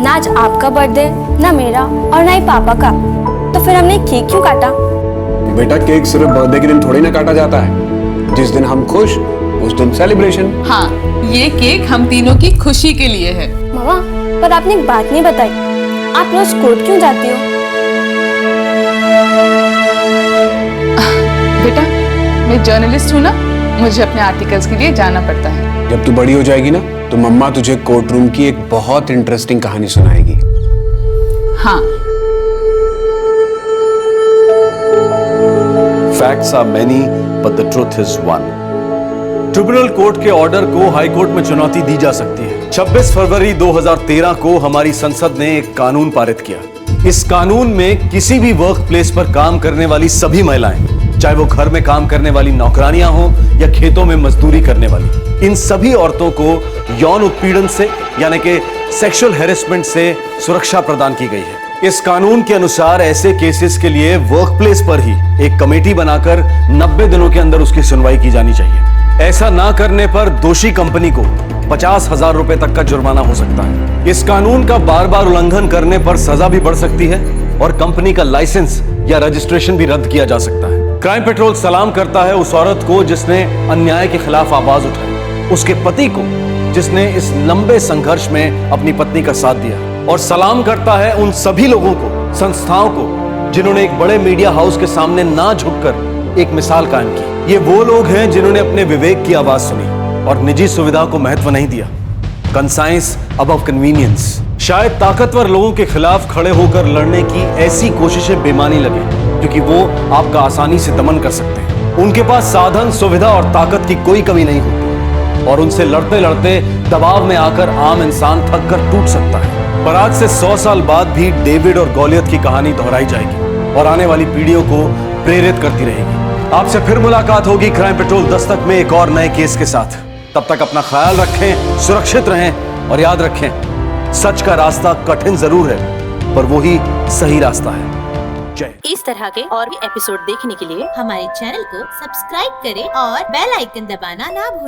ना आज आपका बर्थडे, ना मेरा और ना ही पापा का, तो फिर हमने केक क्यों काटा? बेटा, केक सिर्फ बर्थडे के दिन थोड़ी ना काटा जाता है। जिस दिन हम खुश उस दिन सेलिब्रेशन। हाँ, ये केक हम तीनों की खुशी के लिए है। मामा, पर आपने एक बात नहीं बताई। आप रोज कोर्ट क्यों जाती हो? बेटा, मैं जर्नलिस्ट हूँ ना, मुझे अपने आर्टिकल्स के लिए जाना पड़ता है। जब तू बड़ी हो जाएगी ना तो मम्मा तुझे कोर्ट रूम की एक बहुत इंटरेस्टिंग कहानी सुनाएगी। हाँ। Facts are many, but the truth is one. Tribunal court के ऑर्डर को हाई कोर्ट में चुनौती दी जा सकती है। 26 फरवरी 2013 को हमारी संसद ने एक कानून पारित किया। इस कानून में किसी भी वर्क प्लेस पर काम करने वाली सभी महिलाएं, चाहे वो घर में काम करने वाली नौकरानियां हों या खेतों में मजदूरी करने वाली, इन सभी औरतों को यौन उत्पीड़न से यानी कि सेक्सुअल हैरेसमेंट से सुरक्षा प्रदान की गई है। इस कानून के अनुसार ऐसे केसेस के लिए वर्क प्लेस पर ही एक कमेटी बनाकर 90 दिनों के अंदर उसकी सुनवाई की जानी चाहिए। ऐसा ना करने पर दोषी कंपनी को 50,000 रुपए तक का जुर्माना हो सकता है। इस कानून का बार बार उल्लंघन करने पर सजा भी बढ़ सकती है और कंपनी का लाइसेंस या रजिस्ट्रेशन भी रद्द किया जा सकता है। क्राइम पेट्रोल सलाम करता है उस औरत को जिसने अन्याय के खिलाफ आवाज उठाई, उसके पति को जिसने इस लंबे संघर्ष में अपनी पत्नी का साथ दिया, और सलाम करता है उन सभी लोगों को, संस्थाओं को जिन्होंने एक बड़े मीडिया हाउस के सामने ना झुककर एक मिसाल कायम की। ये वो लोग हैं जिन्होंने अपने विवेक की आवाज सुनी और निजी सुविधा को महत्व नहीं दिया। Conscience above convenience. शायद ताकतवर लोगों के खिलाफ खड़े होकर लड़ने की ऐसी कोशिशें बेमानी लगे क्योंकि वो आपका आसानी से दमन कर सकते हैं। उनके पास साधन, सुविधा और ताकत की कोई कमी नहीं होती और उनसे लड़ते लड़ते दबाव में आकर आम इंसान थक कर टूट सकता है। पर आज से 100 साल बाद भी डेविड और गॉलियत की कहानी दोहराई जाएगी और आने वाली पीढ़ियों को प्रेरित करती रहेगी। आपसे फिर मुलाकात होगी क्राइम पेट्रोल दस्तक में एक और नए केस के साथ। तब तक अपना ख्याल रखें, सुरक्षित रहें और याद रखें, सच का रास्ता कठिन जरूर है पर वो ही सही रास्ता है। जय। इस तरह के और भी एपिसोड देखने के लिए हमारे चैनल को सब्सक्राइब करें और बेल आइकन दबाना ना भूलें।